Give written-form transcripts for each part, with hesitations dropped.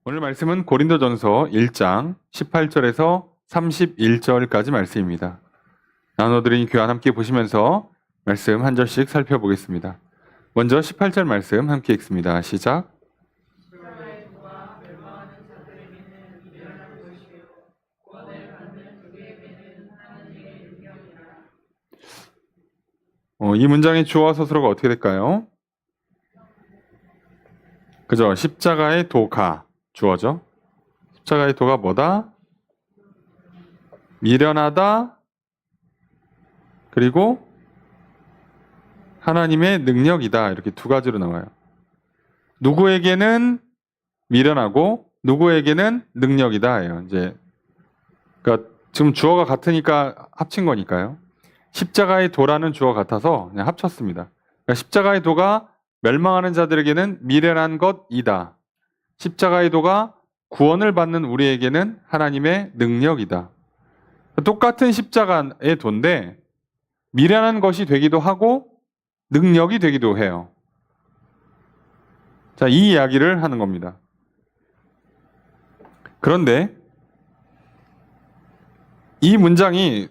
오늘 말씀은 고린도전서 1장 18절에서 31절까지 말씀입니다. 나눠드린 교환 함께 보시면서 말씀 한 절씩 살펴보겠습니다. 먼저 18절 말씀 함께 읽습니다. 시작. 이 문장의 주어와 서술어가 어떻게 될까요? 그죠? 십자가의 도가 주어죠. 십자가의 도가 뭐다? 미련하다. 그리고 하나님의 능력이다. 이렇게 두 가지로 나와요. 누구에게는 미련하고 누구에게는 능력이다. 예요. 그러니까 지금 주어가 같으니까 합친 거니까요. 십자가의 도라는 주어가 같아서 그냥 합쳤습니다. 그러니까 십자가의 도가 멸망하는 자들에게는 미련한 것이다. 십자가의 도가 구원을 받는 우리에게는 하나님의 능력이다. 똑같은 십자가의 도인데 미련한 것이 되기도 하고 능력이 되기도 해요. 자, 이 이야기를 하는 겁니다. 그런데 이 문장이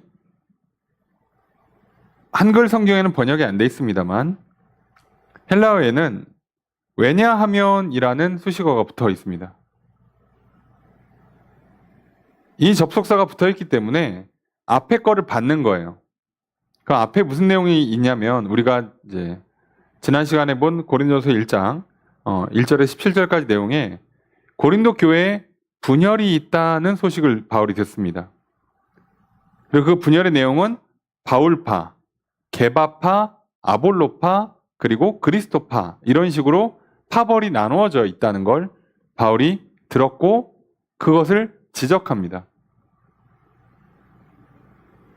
한글 성경에는 번역이 안 돼 있습니다만 헬라어에는 왜냐하면이라는 수식어가 붙어 있습니다. 이 접속사가 붙어 있기 때문에 앞에 거를 받는 거예요. 그 앞에 무슨 내용이 있냐면 우리가 이제 지난 시간에 본 고린도서 1장 1절에서 17절까지 내용에 고린도 교회에 분열이 있다는 소식을 바울이 듣습니다. 그리고 그 분열의 내용은 바울파, 게바파, 아볼로파, 그리고 그리스도파 이런 식으로 파벌이 나누어져 있다는 걸 바울이 들었고 그것을 지적합니다.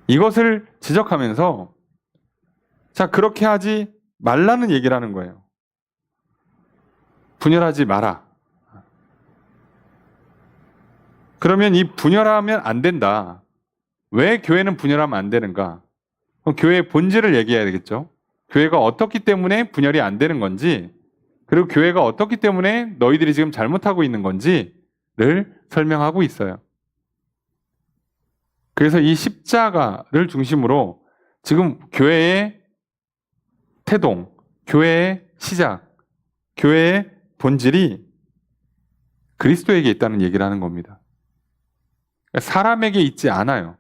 이것을 지적하면서 자, 그렇게 하지 말라는 얘기를 하는 거예요. 분열하지 마라. 그러면 이 분열하면 안 된다. 왜 교회는 분열하면 안 되는가? 그럼 교회의 본질을 얘기해야 되겠죠. 교회가 어떻기 때문에 분열이 안 되는 건지, 그리고 교회가 어떻기 때문에 너희들이 지금 잘못하고 있는 건지를 설명하고 있어요. 그래서 이 십자가를 중심으로 지금 교회의 태동, 교회의 시작, 교회의 본질이 그리스도에게 있다는 얘기를 하는 겁니다. 사람에게 있지 않아요.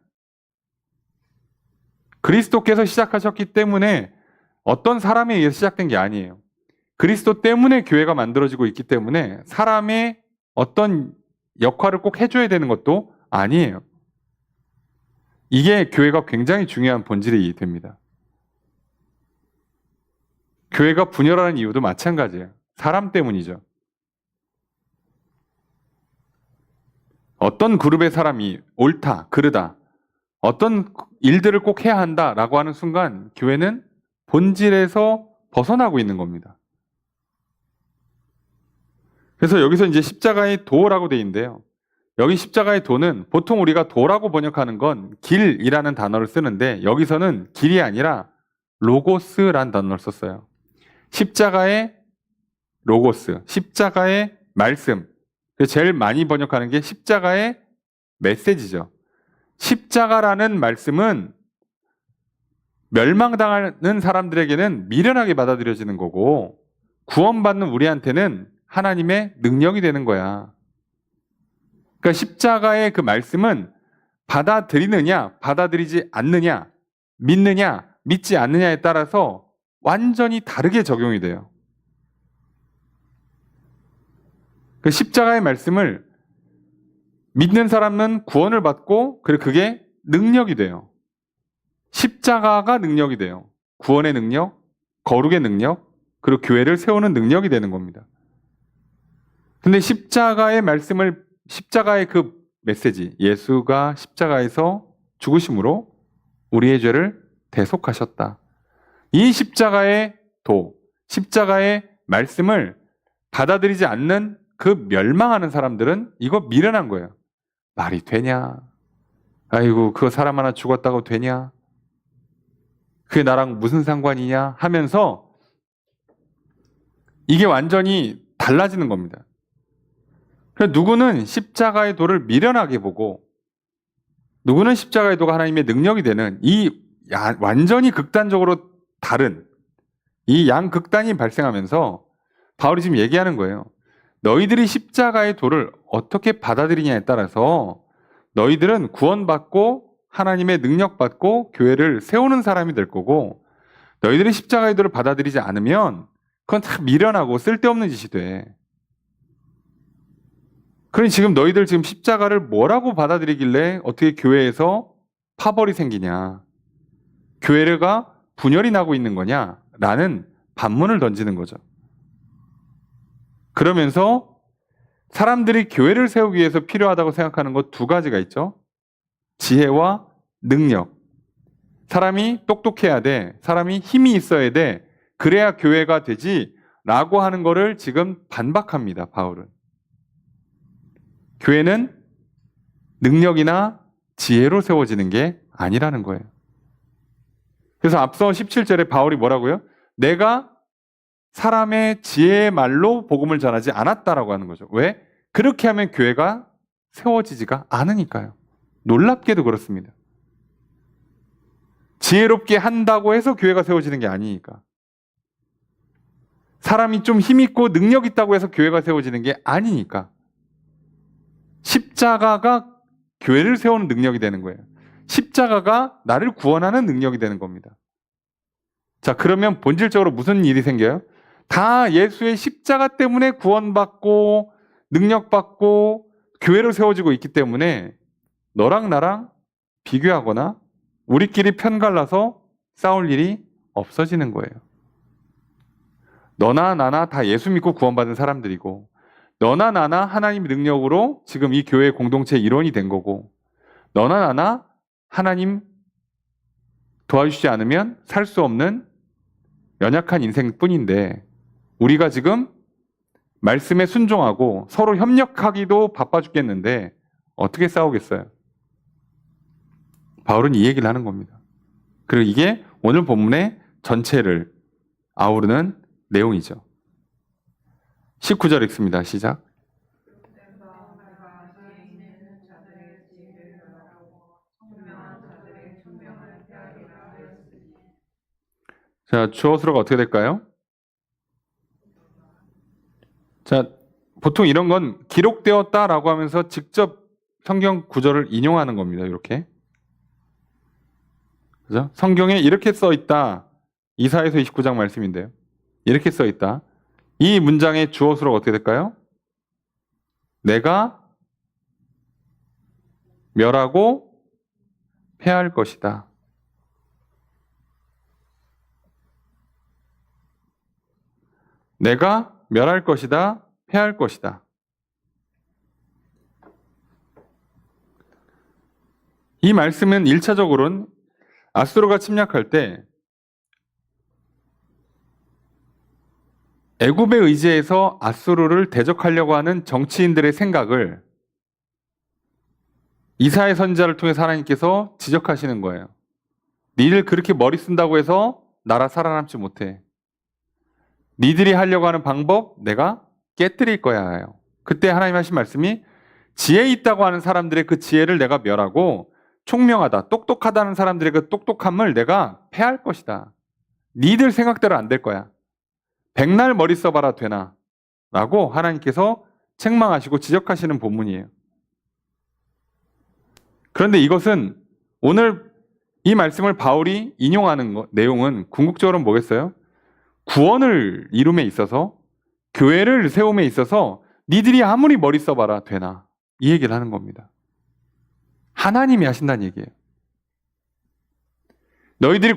그리스도께서 시작하셨기 때문에 어떤 사람에 의해서 시작된 게 아니에요. 그리스도 때문에 교회가 만들어지고 있기 때문에 사람의 어떤 역할을 꼭 해줘야 되는 것도 아니에요. 이게 교회가 굉장히 중요한 본질이 됩니다. 교회가 분열하는 이유도 마찬가지예요. 사람 때문이죠. 어떤 그룹의 사람이 옳다, 그르다, 어떤 일들을 꼭 해야 한다라고 하는 순간 교회는 본질에서 벗어나고 있는 겁니다. 그래서 여기서 이제 십자가의 도라고 돼 있는데요. 여기 십자가의 도는 보통 우리가 도라고 번역하는 건 길이라는 단어를 쓰는데 여기서는 길이 아니라 로고스라는 단어를 썼어요. 십자가의 로고스, 십자가의 말씀. 제일 많이 번역하는 게 십자가의 메시지죠. 십자가라는 말씀은 멸망당하는 사람들에게는 미련하게 받아들여지는 거고 구원받는 우리한테는 하나님의 능력이 되는 거야. 그러니까 십자가의 그 말씀은 받아들이느냐, 받아들이지 않느냐, 믿느냐, 믿지 않느냐에 따라서 완전히 다르게 적용이 돼요. 그 십자가의 말씀을 믿는 사람은 구원을 받고 그리고 그게 능력이 돼요. 십자가가 능력이 돼요. 구원의 능력, 거룩의 능력, 그리고 교회를 세우는 능력이 되는 겁니다. 근데 십자가의 말씀을, 십자가의 그 메시지, 예수가 십자가에서 죽으심으로 우리의 죄를 대속하셨다. 이 십자가의 도, 십자가의 말씀을 받아들이지 않는 그 멸망하는 사람들은 이거 미련한 거예요. 말이 되냐? 아이고, 그거 사람 하나 죽었다고 되냐? 그게 나랑 무슨 상관이냐? 하면서 이게 완전히 달라지는 겁니다. 그러니까 누구는 십자가의 도를 미련하게 보고 누구는 십자가의 도가 하나님의 능력이 되는 이 완전히 극단적으로 다른 이 양극단이 발생하면서 바울이 지금 얘기하는 거예요. 너희들이 십자가의 도를 어떻게 받아들이냐에 따라서 너희들은 구원받고 하나님의 능력받고 교회를 세우는 사람이 될 거고 너희들이 십자가의 도를 받아들이지 않으면 그건 다 미련하고 쓸데없는 짓이 돼. 그러니 지금 너희들 지금 십자가를 뭐라고 받아들이길래 어떻게 교회에서 파벌이 생기냐. 교회가 분열이 나고 있는 거냐. 라는 반문을 던지는 거죠. 그러면서 사람들이 교회를 세우기 위해서 필요하다고 생각하는 것 두 가지가 있죠. 지혜와 능력. 사람이 똑똑해야 돼. 사람이 힘이 있어야 돼. 그래야 교회가 되지. 라고 하는 거를 지금 반박합니다. 바울은. 교회는 능력이나 지혜로 세워지는 게 아니라는 거예요. 그래서 앞서 17절에 바울이 뭐라고요? 내가 사람의 지혜의 말로 복음을 전하지 않았다라고 하는 거죠. 왜? 그렇게 하면 교회가 세워지지가 않으니까요. 놀랍게도 그렇습니다. 지혜롭게 한다고 해서 교회가 세워지는 게 아니니까. 사람이 좀 힘있고 능력 있다고 해서 교회가 세워지는 게 아니니까. 십자가가 교회를 세우는 능력이 되는 거예요. 십자가가 나를 구원하는 능력이 되는 겁니다. 자, 그러면 본질적으로 무슨 일이 생겨요? 다 예수의 십자가 때문에 구원받고 능력받고 교회로 세워지고 있기 때문에 너랑 나랑 비교하거나 우리끼리 편갈라서 싸울 일이 없어지는 거예요. 너나 나나 다 예수 믿고 구원받은 사람들이고 너나 나나 하나님의 능력으로 지금 이 교회 공동체의 일원이 된 거고 너나 나나 하나님 도와주시지 않으면 살 수 없는 연약한 인생뿐인데 우리가 지금 말씀에 순종하고 서로 협력하기도 바빠 죽겠는데 어떻게 싸우겠어요? 바울은 이 얘기를 하는 겁니다. 그리고 이게 오늘 본문의 전체를 아우르는 내용이죠. 19절 읽습니다. 시작. 자, 주어수로가 어떻게 될까요? 자, 보통 이런 건 기록되었다라고 하면서 직접 성경 구절을 인용하는 겁니다. 이렇게. 그죠? 성경에 이렇게 써 있다. 이사야서 29장 말씀인데요. 이렇게 써 있다. 이 문장의 주어수로가 어떻게 될까요? 내가 멸하고 패할 것이다. 내가 멸할 것이다. 패할 것이다. 이 말씀은 1차적으로는 아수르가 침략할 때 애굽의 의지에서 아수르를 대적하려고 하는 정치인들의 생각을 이사야 선지자를 통해서 하나님께서 지적하시는 거예요. 니들 그렇게 머리 쓴다고 해서 나라 살아남지 못해. 니들이 하려고 하는 방법 내가 깨뜨릴 거야. 그때 하나님 하신 말씀이 지혜 있다고 하는 사람들의 그 지혜를 내가 멸하고 총명하다, 똑똑하다는 사람들의 그 똑똑함을 내가 패할 것이다. 니들 생각대로 안 될 거야. 백날 머리 써봐라 되나? 라고 하나님께서 책망하시고 지적하시는 본문이에요. 그런데 이것은 오늘 이 말씀을 바울이 인용하는 내용은 궁극적으로 뭐겠어요? 구원을 이룸에 있어서 교회를 세움에 있어서 니들이 아무리 머리 써봐라 되나? 이 얘기를 하는 겁니다. 하나님이 하신다는 얘기예요. 너희들이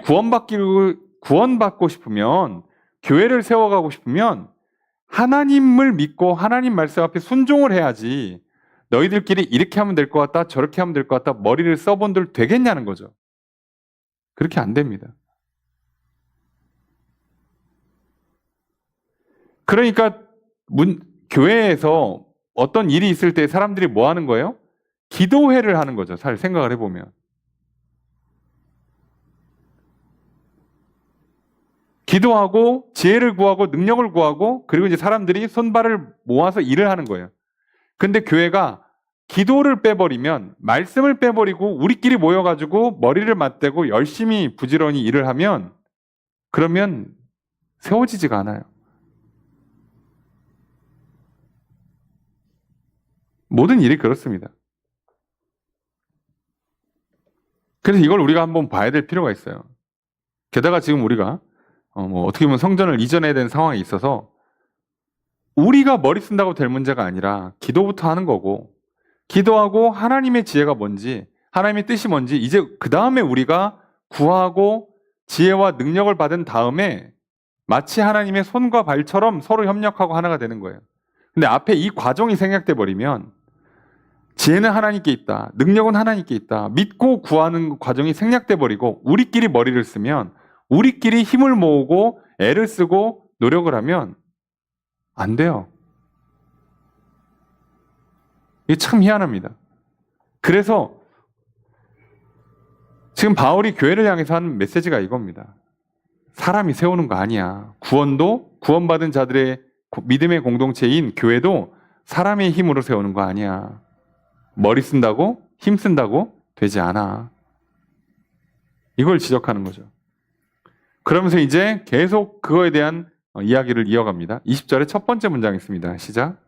구원받고 싶으면 교회를 세워가고 싶으면 하나님을 믿고 하나님 말씀 앞에 순종을 해야지 너희들끼리 이렇게 하면 될 것 같다 저렇게 하면 될 것 같다 머리를 써본들 되겠냐는 거죠. 그렇게 안 됩니다. 그러니까 교회에서 어떤 일이 있을 때 사람들이 뭐 하는 거예요? 기도회를 하는 거죠. 잘 생각을 해보면. 기도하고 지혜를 구하고 능력을 구하고 그리고 이제 사람들이 손발을 모아서 일을 하는 거예요. 근데 교회가 기도를 빼버리면, 말씀을 빼버리고 우리끼리 모여가지고 머리를 맞대고 열심히 부지런히 일을 하면, 그러면 세워지지가 않아요. 모든 일이 그렇습니다. 그래서 이걸 우리가 한번 봐야 될 필요가 있어요. 게다가 지금 우리가 어떻게 보면 성전을 이전해야 되는 상황에 있어서 우리가 머리 쓴다고 될 문제가 아니라 기도부터 하는 거고, 기도하고 하나님의 지혜가 뭔지, 하나님의 뜻이 뭔지 이제 그 다음에 우리가 구하고 지혜와 능력을 받은 다음에 마치 하나님의 손과 발처럼 서로 협력하고 하나가 되는 거예요. 근데 앞에 이 과정이 생략돼 버리면 지혜는 하나님께 있다, 능력은 하나님께 있다, 믿고 구하는 과정이 생략돼 버리고 우리끼리 머리를 쓰면, 우리끼리 힘을 모으고 애를 쓰고 노력을 하면 안 돼요. 이게 참 희한합니다. 그래서 지금 바울이 교회를 향해서 하는 메시지가 이겁니다. 사람이 세우는 거 아니야. 구원도, 구원받은 자들의 믿음의 공동체인 교회도 사람의 힘으로 세우는 거 아니야. 머리 쓴다고, 힘 쓴다고 되지 않아. 이걸 지적하는 거죠. 그러면서 이제 계속 그거에 대한 이야기를 이어갑니다. 20절에 첫 번째 문장 있습니다. 시작.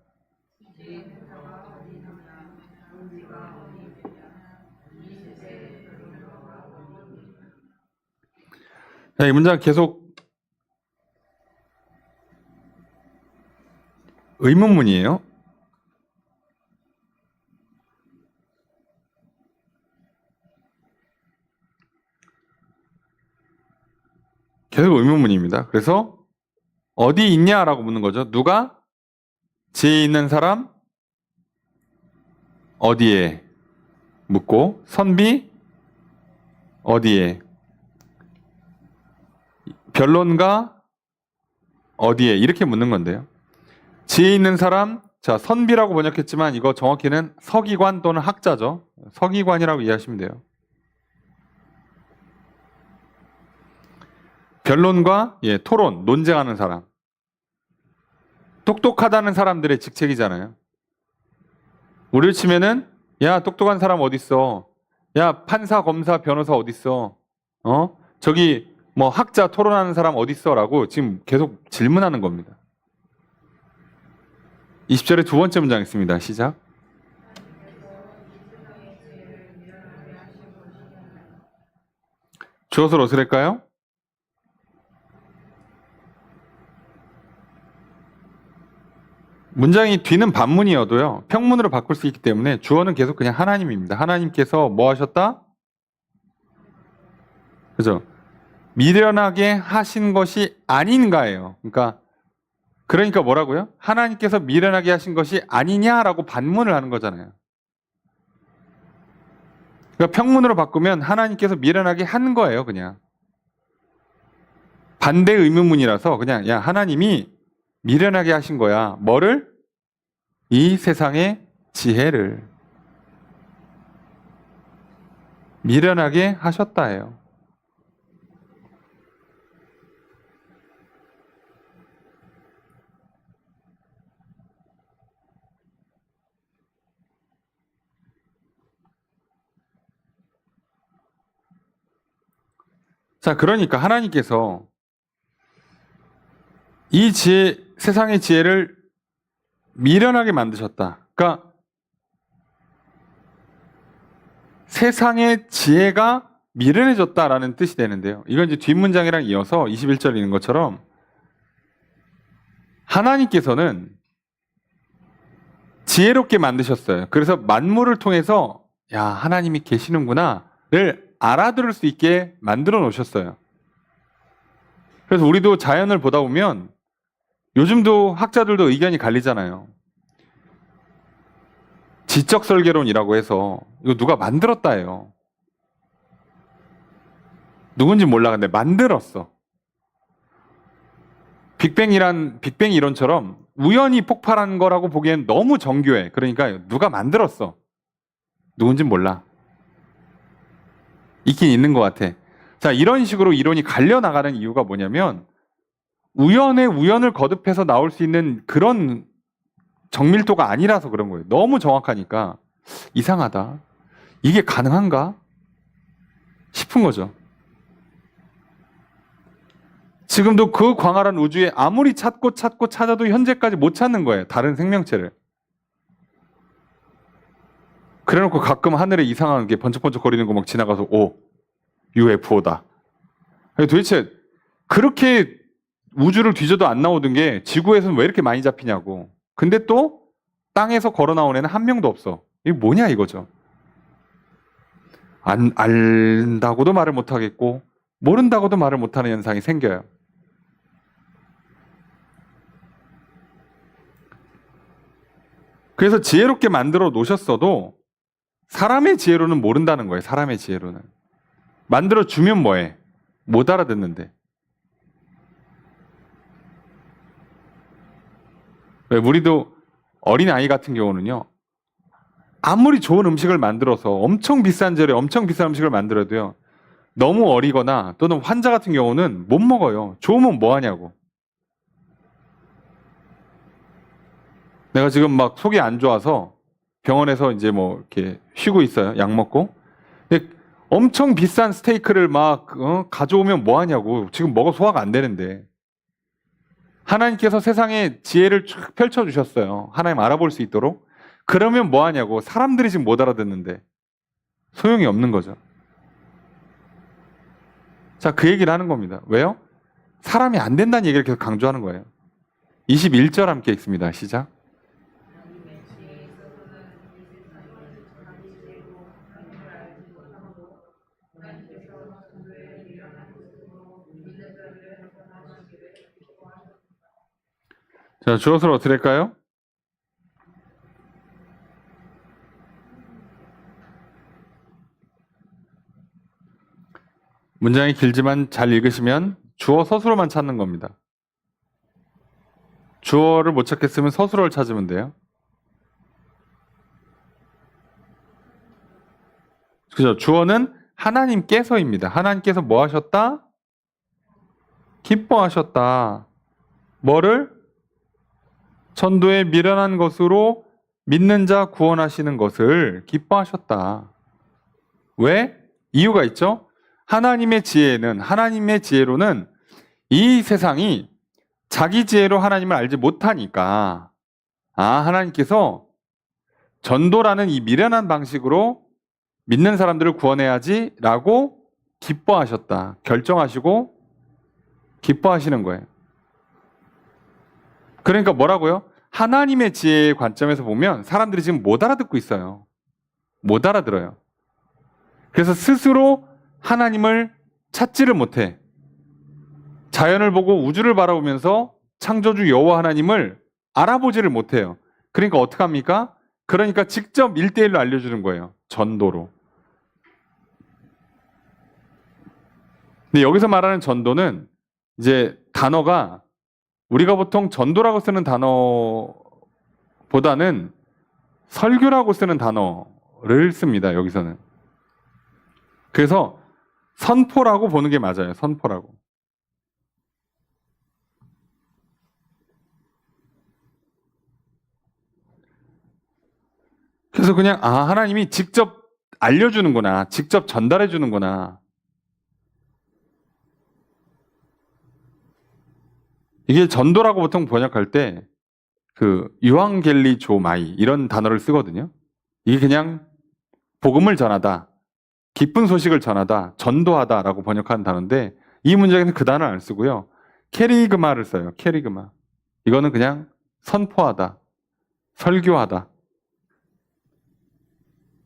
자, 이 문장 계속 의문문이에요. 계속 의문문입니다. 그래서 어디 있냐라고 묻는 거죠. 누가? 지혜 있는 사람? 어디에? 묻고, 선비? 어디에? 변론가? 어디에? 이렇게 묻는 건데요. 지혜 있는 사람, 자, 선비라고 번역했지만 이거 정확히는 서기관 또는 학자죠. 서기관이라고 이해하시면 돼요. 변론과 토론, 논쟁하는 사람. 똑똑하다는 사람들의 직책이잖아요. 우리를 치면은 야, 똑똑한 사람 어딨어? 야, 판사, 검사, 변호사 어딨어? 저기 뭐 학자 토론하는 사람 어딨어? 라고 지금 계속 질문하는 겁니다. 20절에 두 번째 문장 있습니다. 시작. 주어서 어떻을까요? 문장이 뒤는 반문이어도요, 평문으로 바꿀 수 있기 때문에 주어는 계속 그냥 하나님입니다. 하나님께서 뭐 하셨다? 그죠? 미련하게 하신 것이 아닌가예요. 그러니까 뭐라고요? 하나님께서 미련하게 하신 것이 아니냐라고 반문을 하는 거잖아요. 그러니까 평문으로 바꾸면 하나님께서 미련하게 한 거예요, 그냥. 반대 의문문이라서 그냥 야, 하나님이 미련하게 하신 거야. 뭐를? 이 세상의 지혜를 미련하게 하셨다예요. 자, 그러니까 하나님께서 이 지혜, 세상의 지혜를 미련하게 만드셨다. 그러니까 세상의 지혜가 미련해졌다라는 뜻이 되는데요. 이건 이제 뒷문장이랑 이어서 21절에 있는 것처럼 하나님께서는 지혜롭게 만드셨어요. 그래서 만물을 통해서 야, 하나님이 계시는구나를 알아들을 수 있게 만들어 놓으셨어요. 그래서 우리도 자연을 보다 보면 요즘도 학자들도 의견이 갈리잖아요. 지적 설계론이라고 해서 이거 누가 만들었다예요. 누군지 몰라. 근데 만들었어. 빅뱅 이론처럼 우연히 폭발한 거라고 보기엔 너무 정교해. 그러니까 누가 만들었어. 누군지 몰라. 있긴 있는 것 같아. 자, 이런 식으로 이론이 갈려 나가는 이유가 뭐냐면 우연에 우연을 거듭해서 나올 수 있는 그런 정밀도가 아니라서 그런 거예요. 너무 정확하니까 이상하다. 이게 가능한가? 싶은 거죠. 지금도 그 광활한 우주에 아무리 찾고 찾아도 현재까지 못 찾는 거예요. 다른 생명체를. 그래놓고 가끔 하늘에 이상한 게 번쩍번쩍 거리는 거 막 지나가서 오, UFO다. 도대체 그렇게 우주를 뒤져도 안 나오던 게 지구에서는 왜 이렇게 많이 잡히냐고. 근데 또 땅에서 걸어 나온 애는 한 명도 없어. 이게 뭐냐 이거죠. 안다고도 말을 못 하겠고 모른다고도 말을 못하는 현상이 생겨요. 그래서 지혜롭게 만들어 놓으셨어도 사람의 지혜로는 모른다는 거예요. 사람의 지혜로는. 만들어 주면 뭐해? 못 알아듣는데. 우리도 어린아이 같은 경우는요. 아무리 좋은 음식을 만들어서 엄청 비싼 재료에 엄청 비싼 음식을 만들어도요. 너무 어리거나 또는 환자 같은 경우는 못 먹어요. 좋으면 뭐 하냐고. 내가 지금 막 속이 안 좋아서 병원에서 이제 뭐 이렇게 쉬고 있어요. 약 먹고. 근데 엄청 비싼 스테이크를 막 가져오면 뭐 하냐고. 지금 먹어 소화가 안 되는데. 하나님께서 세상에 지혜를 쫙 펼쳐주셨어요. 하나님 알아볼 수 있도록. 그러면 뭐 하냐고. 사람들이 지금 못 알아듣는데. 소용이 없는 거죠. 자, 그 얘기를 하는 겁니다. 왜요? 사람이 안 된다는 얘기를 계속 강조하는 거예요. 21절 함께 읽습니다. 시작. 자, 주어를 어떻게 할까요? 문장이 길지만 잘 읽으시면 주어 서술어만 찾는 겁니다. 주어를 못 찾겠으면 서술어를 찾으면 돼요. 그죠? 주어는 하나님께서입니다. 하나님께서 뭐 하셨다? 기뻐하셨다. 뭐를? 전도에 미련한 것으로 믿는 자 구원하시는 것을 기뻐하셨다. 왜? 이유가 있죠? 하나님의 지혜로는 이 세상이 자기 지혜로 하나님을 알지 못하니까 하나님께서 전도라는 이 미련한 방식으로 믿는 사람들을 구원해야지 라고 기뻐하셨다. 결정하시고 기뻐하시는 거예요. 그러니까 뭐라고요? 하나님의 지혜의 관점에서 보면 사람들이 지금 못 알아듣고 있어요. 못 알아들어요. 그래서 스스로 하나님을 찾지를 못해. 자연을 보고 우주를 바라보면서 창조주 여호와 하나님을 알아보지를 못해요. 그러니까 어떡합니까? 그러니까 직접 1대1로 알려주는 거예요. 전도로. 근데 여기서 말하는 전도는 이제 단어가 우리가 보통 전도라고 쓰는 단어보다는 설교라고 쓰는 단어를 씁니다. 여기서는. 그래서 선포라고 보는 게 맞아요. 선포라고. 그래서 그냥 하나님이 직접 알려주는구나. 직접 전달해 주는구나. 이게 전도라고 보통 번역할 때 그 유앙겔리조마이 이런 단어를 쓰거든요. 이게 그냥 복음을 전하다, 기쁜 소식을 전하다, 전도하다라고 번역하는 단어인데 이 문장에는 그 단어를 안 쓰고요. 케리그마를 써요. 케리그마. 이거는 그냥 선포하다, 설교하다.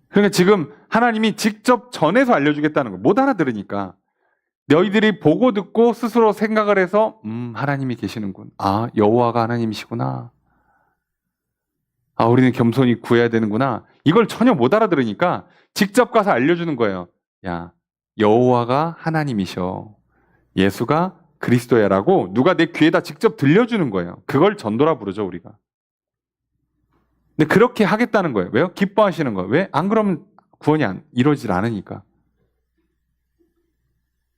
그러니까 지금 하나님이 직접 전해서 알려주겠다는 거예요. 못 알아들으니까. 너희들이 보고 듣고 스스로 생각을 해서 하나님이 계시는군. 여호와가 하나님이시구나. 우리는 겸손히 구해야 되는구나. 이걸 전혀 못 알아들으니까 직접 가서 알려주는 거예요. 야, 여호와가 하나님이셔. 예수가 그리스도야라고 누가 내 귀에다 직접 들려주는 거예요. 그걸 전도라 부르죠, 우리가. 근데 그렇게 하겠다는 거예요. 왜요? 기뻐하시는 거예요. 왜? 안 그러면 구원이 이루어지질 않으니까.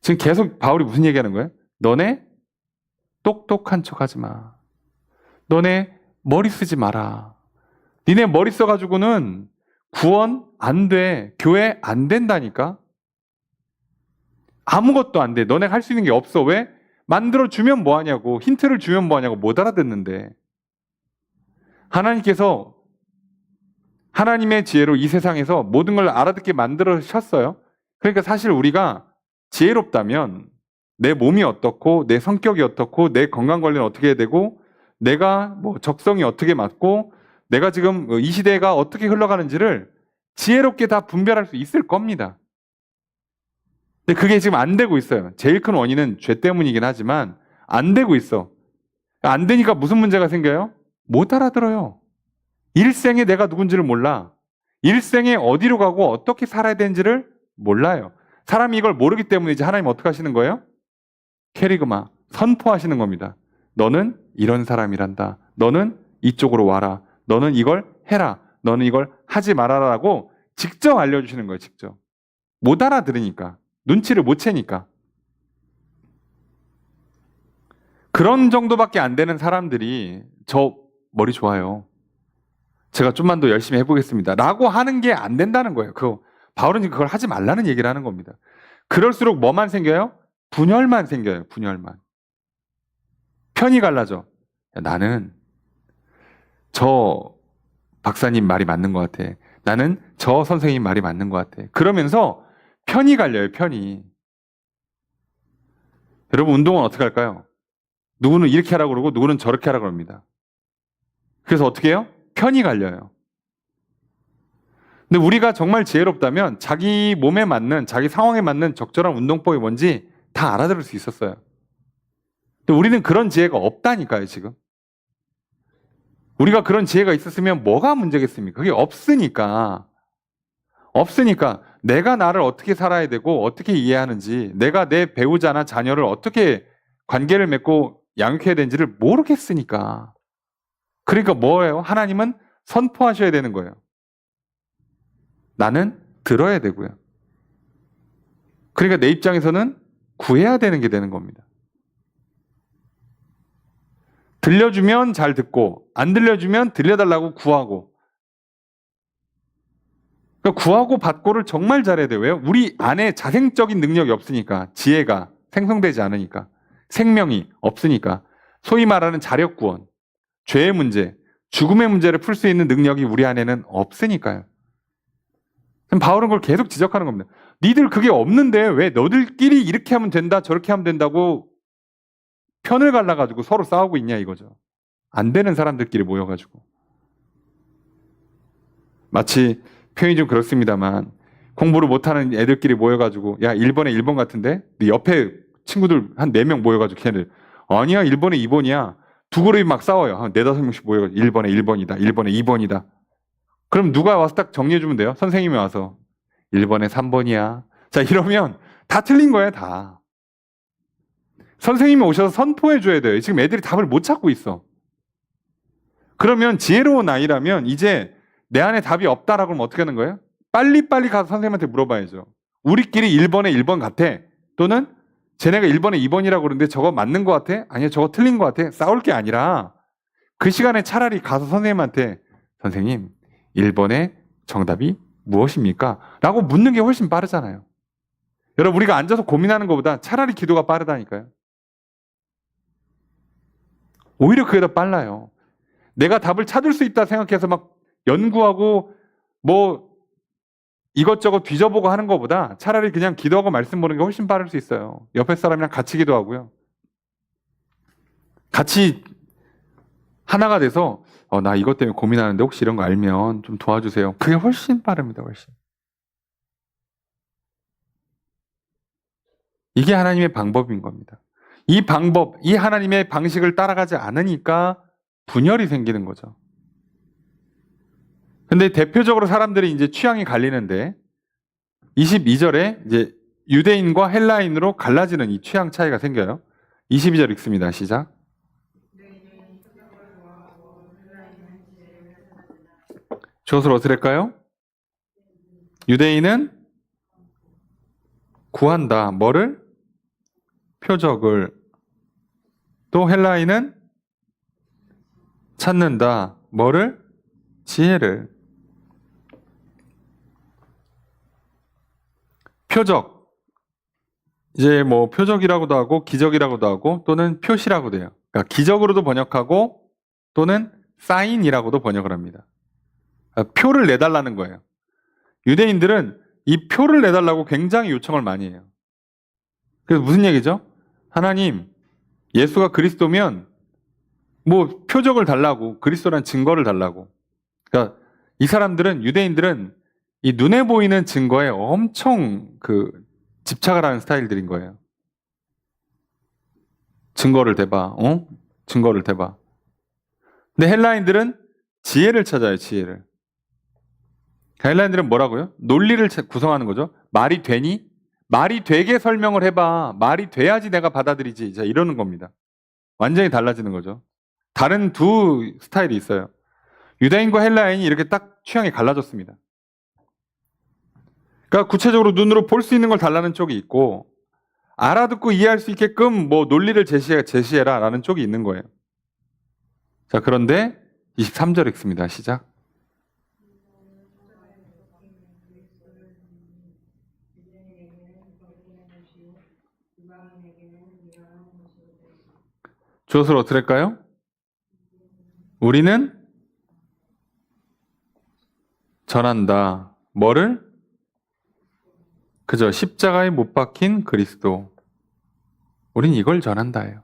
지금 계속 바울이 무슨 얘기하는 거예요? 너네 똑똑한 척 하지 마. 너네 머리 쓰지 마라. 니네 머리 써가지고는 구원 안 돼. 교회 안 된다니까. 아무것도 안 돼. 너네 할 수 있는 게 없어. 왜? 만들어주면 뭐하냐고. 힌트를 주면 뭐하냐고. 못 알아듣는데. 하나님께서 하나님의 지혜로 이 세상에서 모든 걸 알아듣게 만들으셨어요. 그러니까 사실 우리가 지혜롭다면 내 몸이 어떻고 내 성격이 어떻고 내 건강관리는 어떻게 해야 되고 내가 뭐 적성이 어떻게 맞고 내가 지금 이 시대가 어떻게 흘러가는지를 지혜롭게 다 분별할 수 있을 겁니다. 근데 그게 지금 안 되고 있어요. 제일 큰 원인은 죄 때문이긴 하지만 안 되고 있어. 안 되니까 무슨 문제가 생겨요? 못 알아들어요. 일생에 내가 누군지를 몰라. 일생에 어디로 가고 어떻게 살아야 되는지를 몰라요. 사람이 이걸 모르기 때문에 이제 하나님 어떻게 하시는 거예요? 캐리그마, 선포하시는 겁니다. 너는 이런 사람이란다. 너는 이쪽으로 와라. 너는 이걸 해라. 너는 이걸 하지 말아라라고 직접 알려주시는 거예요. 직접. 못 알아들으니까. 눈치를 못 채니까. 그런 정도밖에 안 되는 사람들이 저 머리 좋아요. 제가 좀만 더 열심히 해보겠습니다. 라고 하는 게 안 된다는 거예요. 바울은 지금 그걸 하지 말라는 얘기를 하는 겁니다. 그럴수록 뭐만 생겨요? 분열만 생겨요. 분열만. 편이 갈라져. 야, 나는 저 박사님 말이 맞는 것 같아. 나는 저 선생님 말이 맞는 것 같아. 그러면서 편이 갈려요. 편이. 여러분 운동은 어떻게 할까요? 누구는 이렇게 하라고 그러고 누구는 저렇게 하라고 합니다. 그래서 어떻게 해요? 편이 갈려요. 근데 우리가 정말 지혜롭다면 자기 몸에 맞는, 자기 상황에 맞는 적절한 운동법이 뭔지 다 알아들을 수 있었어요. 근데 우리는 그런 지혜가 없다니까요, 지금. 우리가 그런 지혜가 있었으면 뭐가 문제겠습니까? 그게 없으니까. 없으니까 내가 나를 어떻게 살아야 되고 어떻게 이해하는지, 내가 내 배우자나 자녀를 어떻게 관계를 맺고 양육해야 되는지를 모르겠으니까. 그러니까 뭐예요? 하나님은 선포하셔야 되는 거예요. 나는 들어야 되고요. 그러니까 내 입장에서는 구해야 되는 게 되는 겁니다. 들려주면 잘 듣고 안 들려주면 들려달라고 구하고. 그러니까 구하고 받고를 정말 잘해야 돼요. 왜요? 우리 안에 자생적인 능력이 없으니까. 지혜가 생성되지 않으니까. 생명이 없으니까. 소위 말하는 자력 구원, 죄의 문제, 죽음의 문제를 풀 수 있는 능력이 우리 안에는 없으니까요. 그럼 바울은 그걸 계속 지적하는 겁니다. 니들 그게 없는데 왜 너들끼리 이렇게 하면 된다 저렇게 하면 된다고 편을 갈라가지고 서로 싸우고 있냐 이거죠. 안 되는 사람들끼리 모여가지고. 마치 표현이 좀 그렇습니다만 공부를 못하는 애들끼리 모여가지고 야 1번에 1번 같은데 네 옆에 친구들 한 4명 모여가지고 걔네들 아니야 1번에 2번이야. 두 그룹이 막 싸워요. 한 4, 5명씩 모여가지고 1번에 1번이다 1번에 2번이다. 그럼 누가 와서 딱 정리해주면 돼요? 선생님이 와서 1번에 3번이야. 자 이러면 다 틀린 거예요 다. 선생님이 오셔서 선포해줘야 돼요. 지금 애들이 답을 못 찾고 있어. 그러면 지혜로운 아이라면 이제 내 안에 답이 없다라고 하면 어떻게 하는 거예요? 빨리빨리 가서 선생님한테 물어봐야죠. 우리끼리 1번에 1번 같아. 또는 쟤네가 1번에 2번이라고 그러는데 저거 맞는 것 같아? 아니요 저거 틀린 것 같아. 싸울 게 아니라 그 시간에 차라리 가서 선생님한테 선생님 1번의 정답이 무엇입니까? 라고 묻는 게 훨씬 빠르잖아요. 여러분 우리가 앉아서 고민하는 것보다 차라리 기도가 빠르다니까요. 오히려 그게 더 빨라요. 내가 답을 찾을 수 있다 생각해서 막 연구하고 뭐 이것저것 뒤져보고 하는 것보다 차라리 그냥 기도하고 말씀 보는 게 훨씬 빠를 수 있어요. 옆에 사람이랑 같이 기도하고요. 같이 하나가 돼서 나 이것 때문에 고민하는데 혹시 이런 거 알면 좀 도와주세요. 그게 훨씬 빠릅니다. 훨씬. 이게 하나님의 방법인 겁니다. 이 방법, 이 하나님의 방식을 따라가지 않으니까 분열이 생기는 거죠. 근데 대표적으로 사람들이 이제 취향이 갈리는데 22절에 이제 유대인과 헬라인으로 갈라지는 이 취향 차이가 생겨요. 22절 읽습니다. 시작. 저것을 어떻게 할까요? 유대인은 구한다. 뭐를? 표적을. 또 헬라인은 찾는다. 뭐를? 지혜를. 표적. 이제 뭐 표적이라고도 하고 기적이라고도 하고 또는 표시라고도 해요. 그러니까 기적으로도 번역하고 또는 사인이라고도 번역을 합니다. 그러니까 표를 내달라는 거예요. 유대인들은 이 표를 내달라고 굉장히 요청을 많이 해요. 그래서 무슨 얘기죠? 하나님, 예수가 그리스도면 뭐 표적을 달라고, 그리스도란 증거를 달라고. 그러니까 이 사람들은, 유대인들은 이 눈에 보이는 증거에 엄청 집착을 하는 스타일들인 거예요. 증거를 대봐. 증거를 대봐. 근데 헬라인들은 지혜를 찾아요, 지혜를. 헬라인들은 뭐라고요? 논리를 구성하는 거죠. 말이 되니? 말이 되게 설명을 해봐. 말이 돼야지 내가 받아들이지. 자, 이러는 겁니다. 완전히 달라지는 거죠. 다른 두 스타일이 있어요. 유대인과 헬라인이 이렇게 딱 취향이 갈라졌습니다. 그러니까 구체적으로 눈으로 볼 수 있는 걸 달라는 쪽이 있고, 알아듣고 이해할 수 있게끔 뭐 논리를 제시해라 라는 쪽이 있는 거예요. 자, 그런데 23절 읽습니다. 시작. 주어를 어떻게 할까요? 우리는 전한다. 뭐를? 그죠. 십자가에 못 박힌 그리스도. 우린 이걸 전한다예요.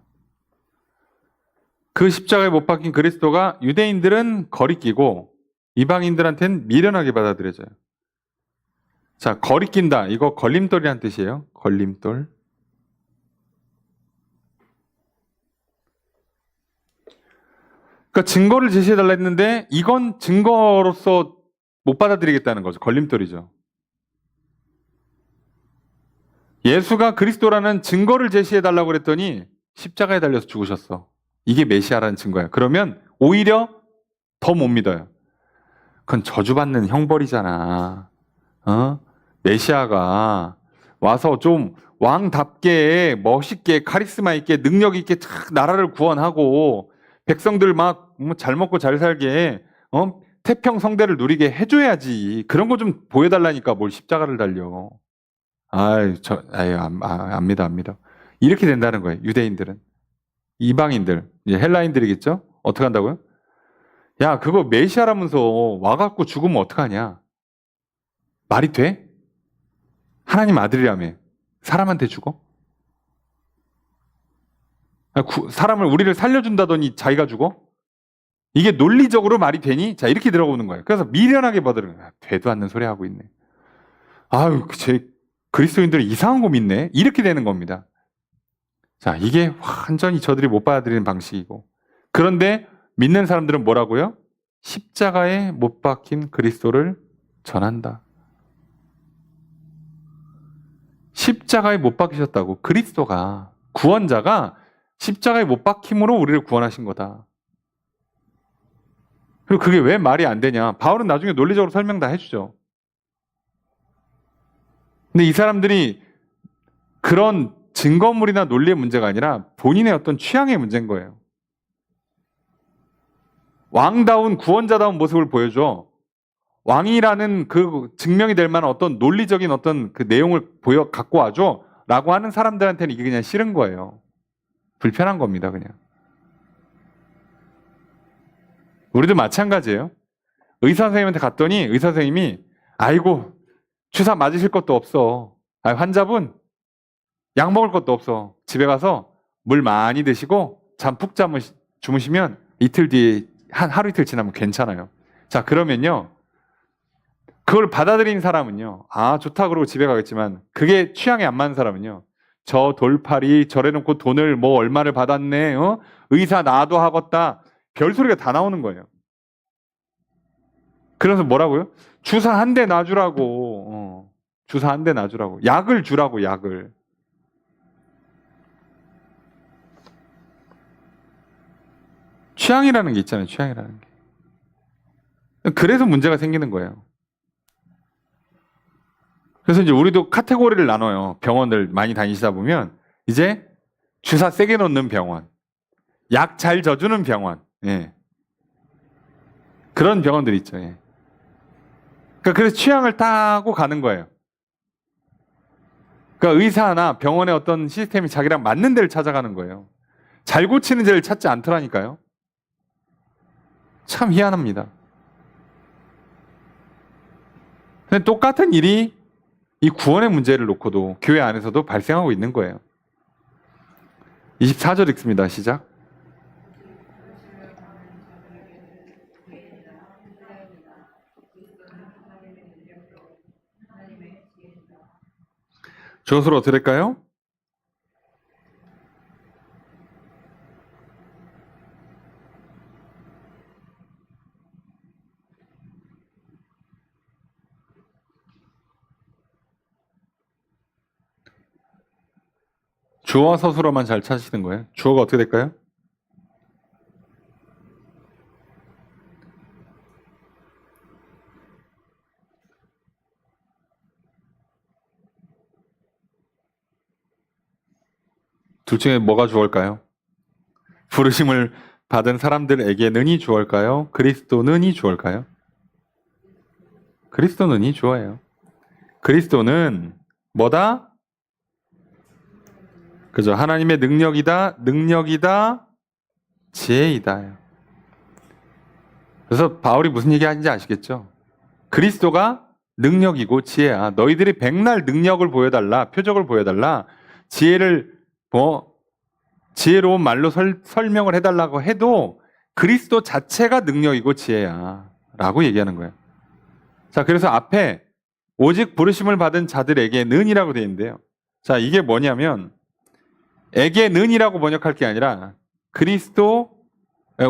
그 십자가에 못 박힌 그리스도가 유대인들은 거리끼고 이방인들한테는 미련하게 받아들여져요. 자, 거리낀다. 이거 걸림돌이란 뜻이에요. 걸림돌. 그러니까 증거를 제시해달라 했는데 이건 증거로서 못 받아들이겠다는 거죠. 걸림돌이죠. 예수가 그리스도라는 증거를 제시해달라고 그랬더니 십자가에 달려서 죽으셨어. 이게 메시아라는 증거야. 그러면 오히려 더 못 믿어요. 그건 저주받는 형벌이잖아. 메시아가 와서 좀 왕답게 멋있게 카리스마 있게 능력 있게 탁 나라를 구원하고 백성들 막 잘 먹고 잘 살게 태평 성대를 누리게 해줘야지. 그런 거 좀 보여달라니까 뭘 십자가를 달려. 안 믿어, 안 믿어. 이렇게 된다는 거예요. 유대인들은. 이방인들, 이제 헬라인들이겠죠? 어떻게 한다고요? 야, 그거 메시아라면서 와갖고 죽으면 어떡하냐? 말이 돼? 하나님 아들이라며. 사람한테 죽어? 사람을, 우리를 살려준다더니 자기가 죽어? 이게 논리적으로 말이 되니? 자, 이렇게 들어오는 거예요. 그래서 미련하게 받으는 거예요. 되도 않는 소리 하고 있네. 아유, 그리스도인들은 이상한 거 믿네? 이렇게 되는 겁니다. 자, 이게 완전히 저들이 못 받아들이는 방식이고. 그런데 믿는 사람들은 뭐라고요? 십자가에 못 박힌 그리스도를 전한다. 십자가에 못 박히셨다고. 그리스도가, 구원자가 십자가에 못 박힘으로 우리를 구원하신 거다. 그리고 그게 왜 말이 안 되냐? 바울은 나중에 논리적으로 설명 다 해주죠. 근데 이 사람들이 그런 증거물이나 논리의 문제가 아니라 본인의 어떤 취향의 문제인 거예요. 왕다운 구원자다운 모습을 보여줘. 왕이라는 그 증명이 될 만한 어떤 논리적인 어떤 그 내용을 갖고 와줘. 라고 하는 사람들한테는 이게 그냥 싫은 거예요. 불편한 겁니다, 그냥. 우리도 마찬가지예요. 의사 선생님한테 갔더니 의사 선생님이 아이고 주사 맞으실 것도 없어. 환자분 약 먹을 것도 없어. 집에 가서 물 많이 드시고 잠 푹 주무시면 이틀 뒤에 하루 이틀 지나면 괜찮아요. 자, 그러면요. 그걸 받아들인 사람은요. 아, 좋다 그러고 집에 가겠지만 그게 취향에 안 맞는 사람은요. 저 돌팔이 저래놓고 돈을 뭐 얼마를 받았네. 의사 나도 하겠다. 별소리가 다 나오는 거예요. 그래서 뭐라고요? 주사 한 대 놔주라고. 주사 한 대 놔주라고. 약을 주라고, 약을. 취향이라는 게 있잖아요. 취향이라는 게. 그래서 문제가 생기는 거예요. 그래서 이제 우리도 카테고리를 나눠요. 병원을 많이 다니시다 보면 이제 주사 세게 놓는 병원, 약 잘 져주는 병원. 예. 그런 병원들 있죠. 예. 그러니까 그래서 취향을 타고 가는 거예요. 그러니까 의사나 병원의 어떤 시스템이 자기랑 맞는 데를 찾아가는 거예요. 잘 고치는 데를 찾지 않더라니까요. 참 희한합니다. 근데 똑같은 일이 이 구원의 문제를 놓고도 교회 안에서도 발생하고 있는 거예요. 24절 읽습니다. 시작. 저것으로 어떻게 될까요? 주어 서술어만 잘 찾으시는 거예요. 주어가 어떻게 될까요? 둘 중에 뭐가 주어일까요? 부르심을 받은 사람들에게는이 주어일까요? 그리스도는이 주어일까요? 그리스도는이 주어예요. 그리스도는 뭐다? 그죠? 하나님의 능력이다, 지혜이다. 그래서 바울이 무슨 얘기 하는지 아시겠죠? 그리스도가 능력이고 지혜야. 너희들이 백날 능력을 보여달라, 표적을 보여달라, 지혜로운 말로 설명을 해달라고 해도 그리스도 자체가 능력이고 지혜야. 라고 얘기하는 거예요. 자, 그래서 앞에 오직 부르심을 받은 자들에게는이라고 되어 있는데요. 자, 이게 뭐냐면 에게는이라고 번역할 게 아니라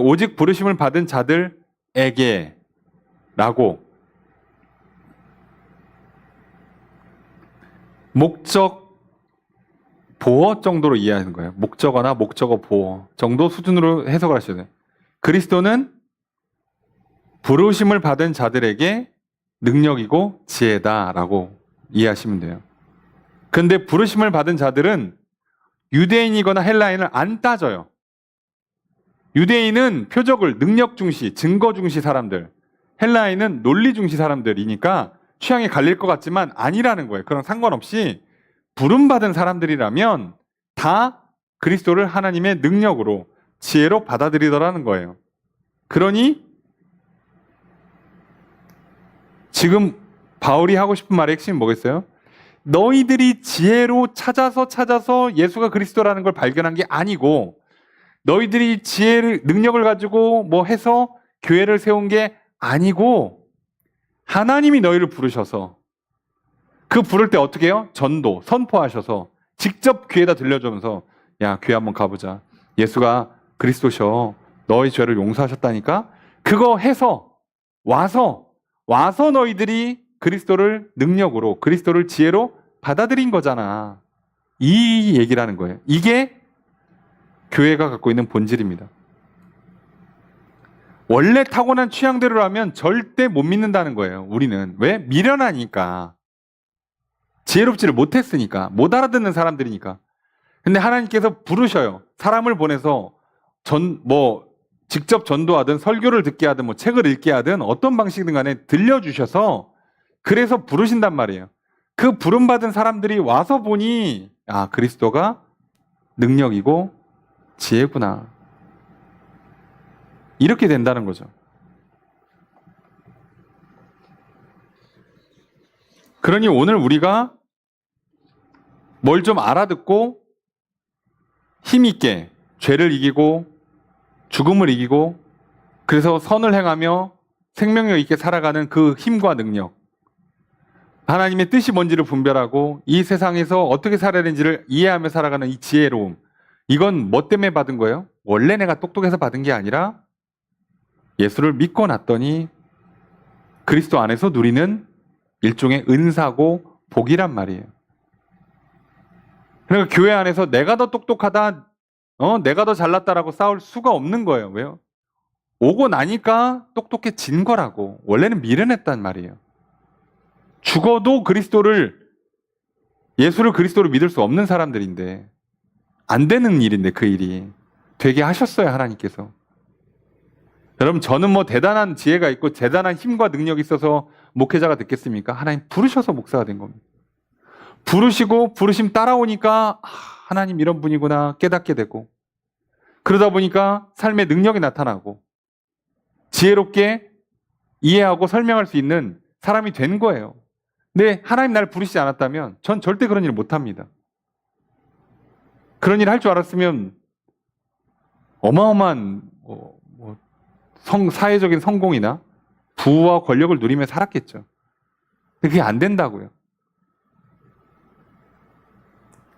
오직 부르심을 받은 자들에게라고 목적 보어 정도로 이해하는 거예요. 목적어나 목적어 보어 정도 수준으로 해석을 하셔야 돼요. 그리스도는 부르심을 받은 자들에게 능력이고 지혜다라고 이해하시면 돼요. 근데 부르심을 받은 자들은 유대인이거나 헬라인을 안 따져요. 유대인은 표적을 능력 중시, 증거 중시 사람들, 헬라인은 논리 중시 사람들이니까 취향이 갈릴 것 같지만 아니라는 거예요. 그런 상관없이 부름받은 사람들이라면 다 그리스도를 하나님의 능력으로, 지혜로 받아들이더라는 거예요. 그러니 지금 바울이 하고 싶은 말의 핵심은 뭐겠어요? 너희들이 지혜로 찾아서 예수가 그리스도라는 걸 발견한 게 아니고, 너희들이 능력을 가지고 뭐 해서 교회를 세운 게 아니고, 하나님이 너희를 부르셔서, 그 부를 때 어떻게 해요? 전도, 선포하셔서 직접 귀에다 들려주면서, 야, 교회 한번 가보자. 예수가 그리스도셔. 너희 죄를 용서하셨다니까? 그거 해서 와서 너희들이 그리스도를 능력으로, 그리스도를 지혜로 받아들인 거잖아. 이 얘기라는 거예요. 이게 교회가 갖고 있는 본질입니다. 원래 타고난 취향대로라면 절대 못 믿는다는 거예요. 우리는. 왜? 미련하니까. 지혜롭지를 못했으니까. 못 알아듣는 사람들이니까. 근데 하나님께서 부르셔요. 사람을 보내서 직접 전도하든 설교를 듣게 하든 책을 읽게 하든 어떤 방식이든 간에 들려주셔서 그래서 부르신단 말이에요. 그 부름받은 사람들이 와서 보니 그리스도가 능력이고 지혜구나. 이렇게 된다는 거죠. 그러니 오늘 우리가 뭘 좀 알아듣고 힘있게 죄를 이기고 죽음을 이기고 그래서 선을 행하며 생명력 있게 살아가는 그 힘과 능력, 하나님의 뜻이 뭔지를 분별하고 이 세상에서 어떻게 살아야 되는지를 이해하며 살아가는 이 지혜로움, 이건 뭐 때문에 받은 거예요? 원래 내가 똑똑해서 받은 게 아니라 예수를 믿고 났더니 그리스도 안에서 누리는 일종의 은사고 복이란 말이에요. 그러니까 교회 안에서 내가 더 똑똑하다, 내가 더 잘났다라고 싸울 수가 없는 거예요. 왜요? 오고 나니까 똑똑해진 거라고. 원래는 미련했단 말이에요. 죽어도 예수를 그리스도로 믿을 수 없는 사람들인데, 안 되는 일인데 그 일이 되게 하셨어요, 하나님께서. 여러분, 저는 뭐 대단한 지혜가 있고 대단한 힘과 능력이 있어서 목회자가 됐겠습니까? 하나님 부르셔서 목사가 된 겁니다. 부르시고 부르심 따라오니까 하나님 이런 분이구나 깨닫게 되고, 그러다 보니까 삶의 능력이 나타나고 지혜롭게 이해하고 설명할 수 있는 사람이 된 거예요. 근데 하나님 나를 부르시지 않았다면 전 절대 그런 일을 못합니다. 그런 일을 할 줄 알았으면 어마어마한 사회적인 성공이나 부와 권력을 누리며 살았겠죠. 근데 그게 안 된다고요.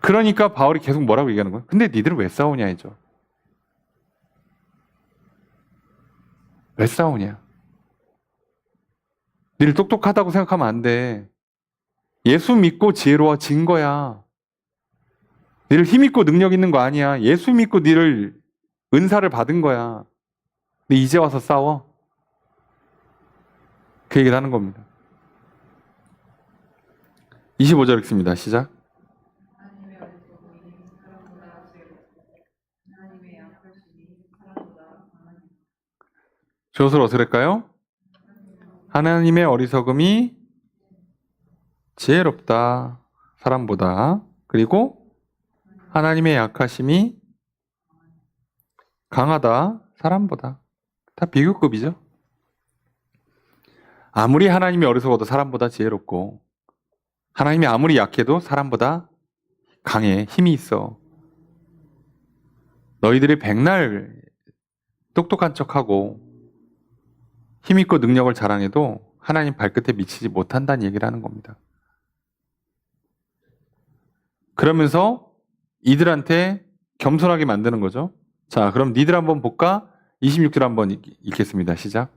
그러니까 바울이 계속 뭐라고 얘기하는 거예요? 근데 니들은 왜 싸우냐 이죠. 왜 싸우냐? 니들 똑똑하다고 생각하면 안 돼. 예수 믿고 지혜로워진 거야. 니들 힘 있고 능력 있는 거 아니야. 예수 믿고 니를 은사를 받은 거야. 근데 이제 와서 싸워? 그 얘기를 하는 겁니다. 25절 읽습니다. 시작. 저것을 어떻게 할까요? 하나님의 어리석음이 지혜롭다 사람보다, 그리고 하나님의 약하심이 강하다 사람보다. 다 비교급이죠. 아무리 하나님이 어리석어도 사람보다 지혜롭고, 하나님이 아무리 약해도 사람보다 강해, 힘이 있어. 너희들이 백날 똑똑한 척하고 힘있고 능력을 자랑해도 하나님 발끝에 미치지 못한다는 얘기를 하는 겁니다. 그러면서 이들한테 겸손하게 만드는 거죠. 자, 그럼 니들 한번 볼까? 26절 한번 읽겠습니다. 시작.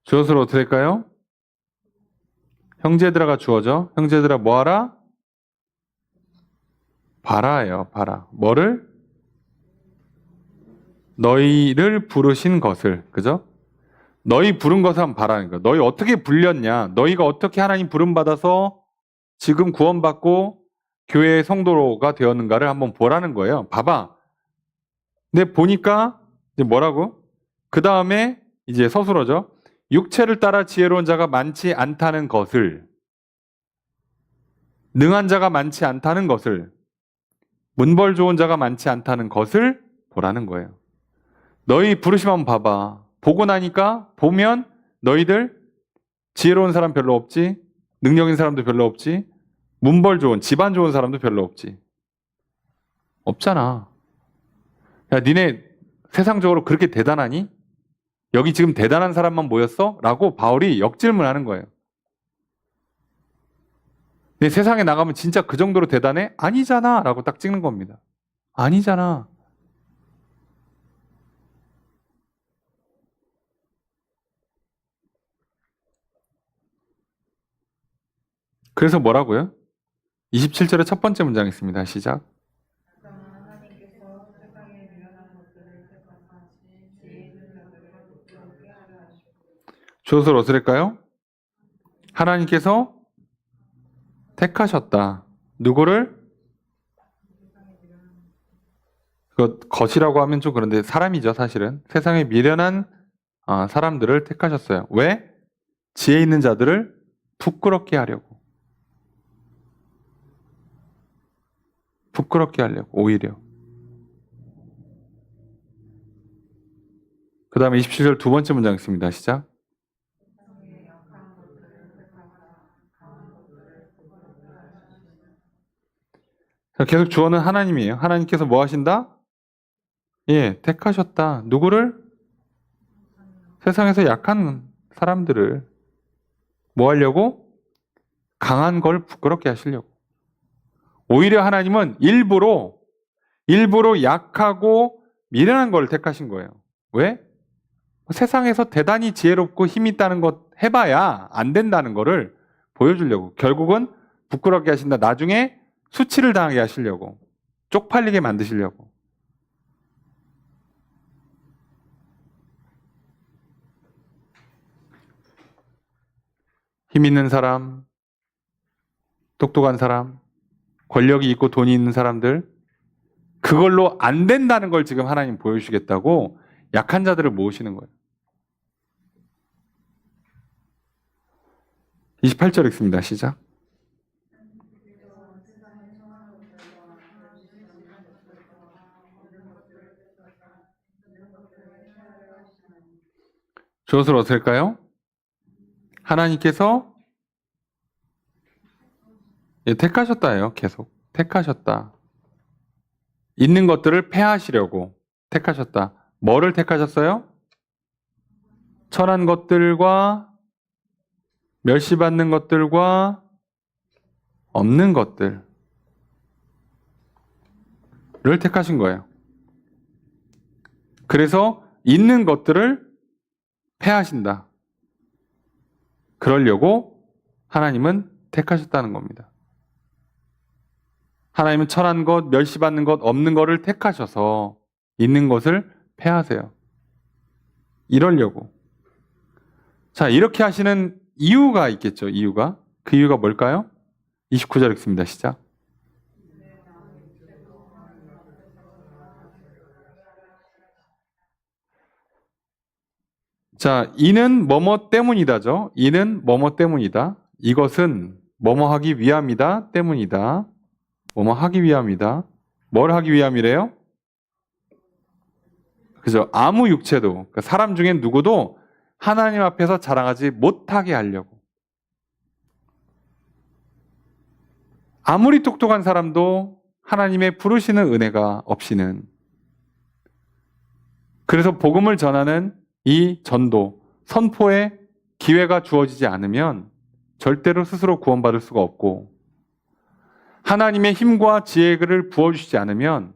주어서로 어떻게 될까요? 형제들아가 주어져. 형제들아 뭐하라? 봐라예요. 봐라. 뭐를? 너희를 부르신 것을. 그죠? 너희 부른 것을 한번 봐라는 거야. 너희 어떻게 불렸냐? 너희가 어떻게 하나님 부름받아서 지금 구원받고 교회의 성도가 되었는가를 한번 보라는 거예요. 봐봐. 근데 보니까 이제 뭐라고? 그 다음에 이제 서술어죠. 육체를 따라 지혜로운 자가 많지 않다는 것을, 능한 자가 많지 않다는 것을, 문벌 좋은 자가 많지 않다는 것을 보라는 거예요. 너희 부르심 한번 봐봐. 보고 나니까 보면 너희들 지혜로운 사람 별로 없지, 능력 있는 사람도 별로 없지, 문벌 좋은, 집안 좋은 사람도 별로 없지. 없잖아. 야, 니네 세상적으로 그렇게 대단하니? 여기 지금 대단한 사람만 모였어? 라고 바울이 역질문하는 거예요. 근데 세상에 나가면 진짜 그 정도로 대단해? 아니잖아 라고 딱 찍는 겁니다. 아니잖아. 그래서 뭐라고요? 27절의 첫 번째 문장 있습니다. 시작. 주어서 어떻게 할까요? 하나님께서 택하셨다. 누구를? 것이라고 하면 좀 그런데 사람이죠, 사실은. 세상에 미련한 사람들을 택하셨어요. 왜? 지혜 있는 자들을 부끄럽게 하려고. 부끄럽게 하려고, 오히려. 그 다음에 27절 두 번째 문장 있습니다. 시작. 계속 주어는 하나님이에요. 하나님께서 뭐 하신다? 예, 택하셨다. 누구를? 세상에서 약한 사람들을 뭐 하려고? 강한 걸 부끄럽게 하시려고. 오히려 하나님은 일부러 약하고 미련한 걸 택하신 거예요. 왜? 세상에서 대단히 지혜롭고 힘 있다는 것 해봐야 안 된다는 거를 보여주려고. 결국은 부끄럽게 하신다. 나중에 수치를 당하게 하시려고. 쪽팔리게 만드시려고. 힘 있는 사람, 똑똑한 사람, 권력이 있고 돈이 있는 사람들, 그걸로 안 된다는 걸 지금 하나님 보여주시겠다고 약한 자들을 모으시는 거예요. 28절 읽습니다. 시작. 주엇을 어떨까요? 하나님께서 택하셨다예요. 계속 택하셨다. 있는 것들을 패하시려고 택하셨다. 뭐를 택하셨어요? 천한 것들과 멸시받는 것들과 없는 것들을 택하신 거예요. 그래서 있는 것들을 패하신다. 그러려고 하나님은 택하셨다는 겁니다. 하나님은 천한 것, 멸시받는 것, 없는 것을 택하셔서 있는 것을 패하세요. 이러려고. 자, 이렇게 하시는 이유가 있겠죠. 이유가. 그 이유가 뭘까요? 29절 읽습니다. 시작. 자, 이는 뭐뭐 때문이다죠. 이는 뭐뭐 때문이다. 이것은 뭐뭐 하기 위함이다 때문이다. 뭐뭐 하기 위함이다. 뭘 하기 위함이래요? 그죠? 아무 육체도, 그러니까 사람 중엔 누구도 하나님 앞에서 자랑하지 못하게 하려고. 아무리 똑똑한 사람도 하나님의 부르시는 은혜가 없이는. 그래서 복음을 전하는 이 전도, 선포에 기회가 주어지지 않으면 절대로 스스로 구원받을 수가 없고, 하나님의 힘과 지혜를 부어주시지 않으면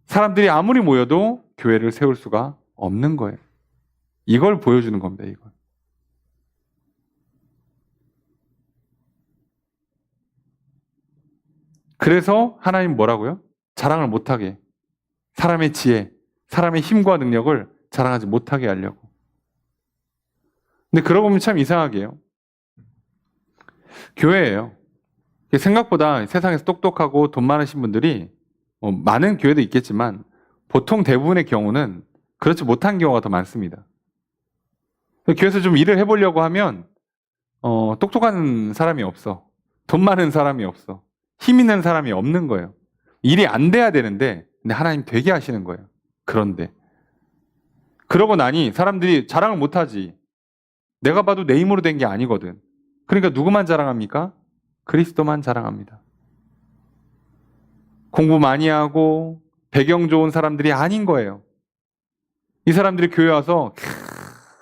사람들이 아무리 모여도 교회를 세울 수가 없는 거예요. 이걸 보여주는 겁니다. 이걸. 그래서 하나님 뭐라고요? 자랑을 못하게. 사람의 지혜, 사람의 힘과 능력을 자랑하지 못하게 하려고. 근데 그러고 보면 참 이상하게요. 교회예요. 생각보다 세상에서 똑똑하고 돈 많으신 분들이 많은 교회도 있겠지만 보통 대부분의 경우는 그렇지 못한 경우가 더 많습니다. 교회에서 좀 일을 해보려고 하면 똑똑한 사람이 없어. 돈 많은 사람이 없어. 힘 있는 사람이 없는 거예요. 일이 안 돼야 되는데 근데 하나님 되게 하시는 거예요. 그런데 그러고 나니 사람들이 자랑을 못하지. 내가 봐도 내 힘으로 된 게 아니거든. 그러니까 누구만 자랑합니까? 그리스도만 자랑합니다. 공부 많이 하고 배경 좋은 사람들이 아닌 거예요. 이 사람들이 교회 와서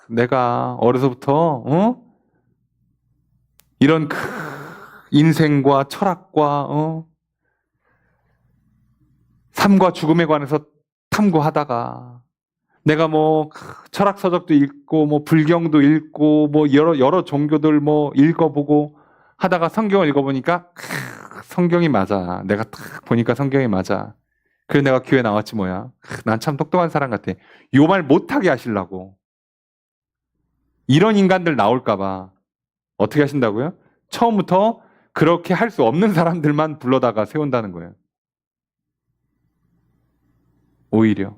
내가 어려서부터 이런 인생과 철학과 삶과 죽음에 관해서 탐구하다가 내가 뭐 철학 서적도 읽고 뭐 불경도 읽고 뭐 여러 종교들 뭐 읽어보고 하다가 성경을 읽어보니까 성경이 맞아. 내가 딱 보니까 성경이 맞아. 그래서 내가 교회 나왔지 뭐야. 난 참 똑똑한 사람 같아. 요 말 못하게 하시려고. 이런 인간들 나올까봐 어떻게 하신다고요? 처음부터 그렇게 할 수 없는 사람들만 불러다가 세운다는 거예요. 오히려.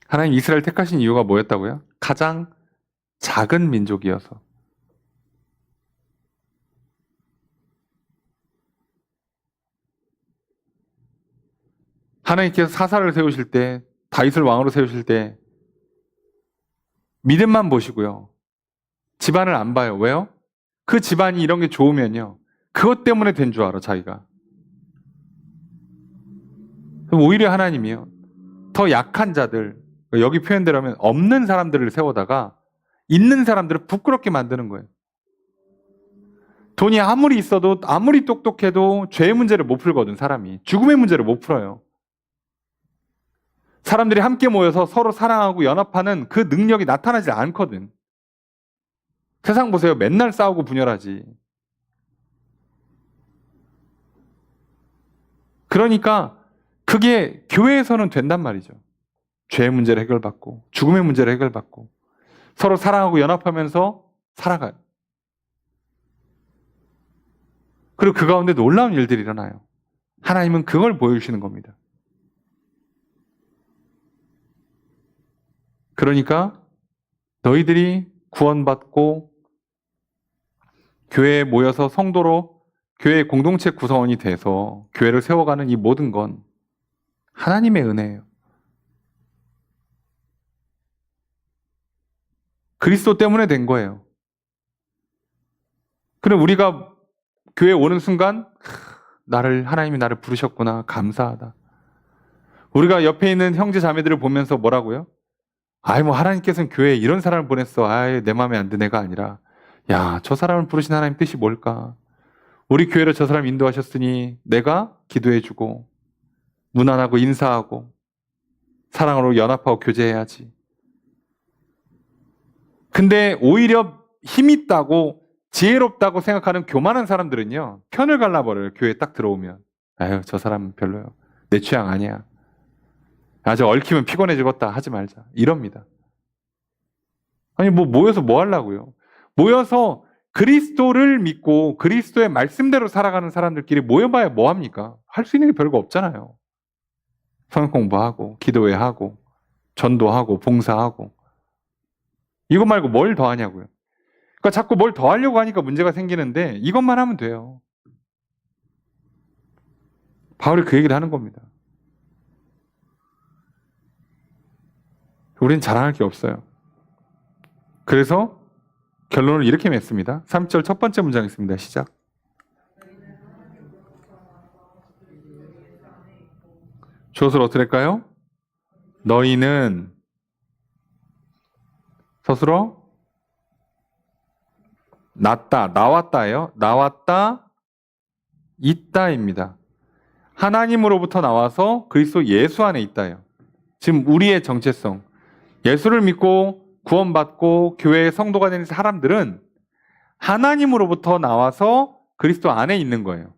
하나님 이스라엘 택하신 이유가 뭐였다고요? 가장 작은 민족이어서. 하나님께서 사사를 세우실 때, 다윗을 왕으로 세우실 때 믿음만 보시고요. 집안을 안 봐요. 왜요? 그 집안이 이런 게 좋으면요. 그것 때문에 된 줄 알아, 자기가. 오히려 하나님이요. 더 약한 자들, 여기 표현대로 하면 없는 사람들을 세우다가 있는 사람들을 부끄럽게 만드는 거예요. 돈이 아무리 있어도 아무리 똑똑해도 죄의 문제를 못 풀거든, 사람이. 죽음의 문제를 못 풀어요. 사람들이 함께 모여서 서로 사랑하고 연합하는 그 능력이 나타나지 않거든. 세상 보세요. 맨날 싸우고 분열하지. 그러니까 그게 교회에서는 된단 말이죠. 죄의 문제를 해결받고 죽음의 문제를 해결받고 서로 사랑하고 연합하면서 살아가요. 그리고 그 가운데 놀라운 일들이 일어나요. 하나님은 그걸 보여주시는 겁니다. 그러니까 너희들이 구원받고 교회에 모여서 성도로 교회 공동체 구성원이 돼서 교회를 세워가는 이 모든 건 하나님의 은혜예요. 그리스도 때문에 된 거예요. 그럼 우리가 교회에 오는 순간 하나님이 나를 부르셨구나, 감사하다. 우리가 옆에 있는 형제 자매들을 보면서 뭐라고요? 하나님께서는 교회에 이런 사람을 보냈어. 내 마음에 안 드는 애가 아니라, 야, 저 사람을 부르신 하나님 뜻이 뭘까? 우리 교회로 저 사람 인도하셨으니 내가 기도해주고 무난하고 인사하고 사랑으로 연합하고 교제해야지. 근데 오히려 힘있다고 지혜롭다고 생각하는 교만한 사람들은요, 편을 갈라버려요. 교회에 딱 들어오면. 저 사람은 별로요. 내 취향 아니야. 아주 얽히면 피곤해 죽었다. 하지 말자. 이럽니다. 모여서 뭐 하려고요? 모여서 그리스도를 믿고 그리스도의 말씀대로 살아가는 사람들끼리 모여봐야 뭐 합니까? 할 수 있는 게 별거 없잖아요. 성경 공부하고, 기도회 하고, 전도하고, 봉사하고. 이거 말고 뭘 더 하냐고요. 그러니까 자꾸 뭘 더 하려고 하니까 문제가 생기는데 이것만 하면 돼요. 바울이 그 얘기를 하는 겁니다. 우린 자랑할 게 없어요. 그래서 결론을 이렇게 맺습니다. 3절 첫 번째 문장 있습니다. 시작. 주어를 어떻게 할까요? 너희는 스스로 나왔다예요. 나왔다, 있다입니다. 하나님으로부터 나와서 그리스도 예수 안에 있다예요. 지금 우리의 정체성, 예수를 믿고 구원받고 교회의 성도가 되는 사람들은 하나님으로부터 나와서 그리스도 안에 있는 거예요.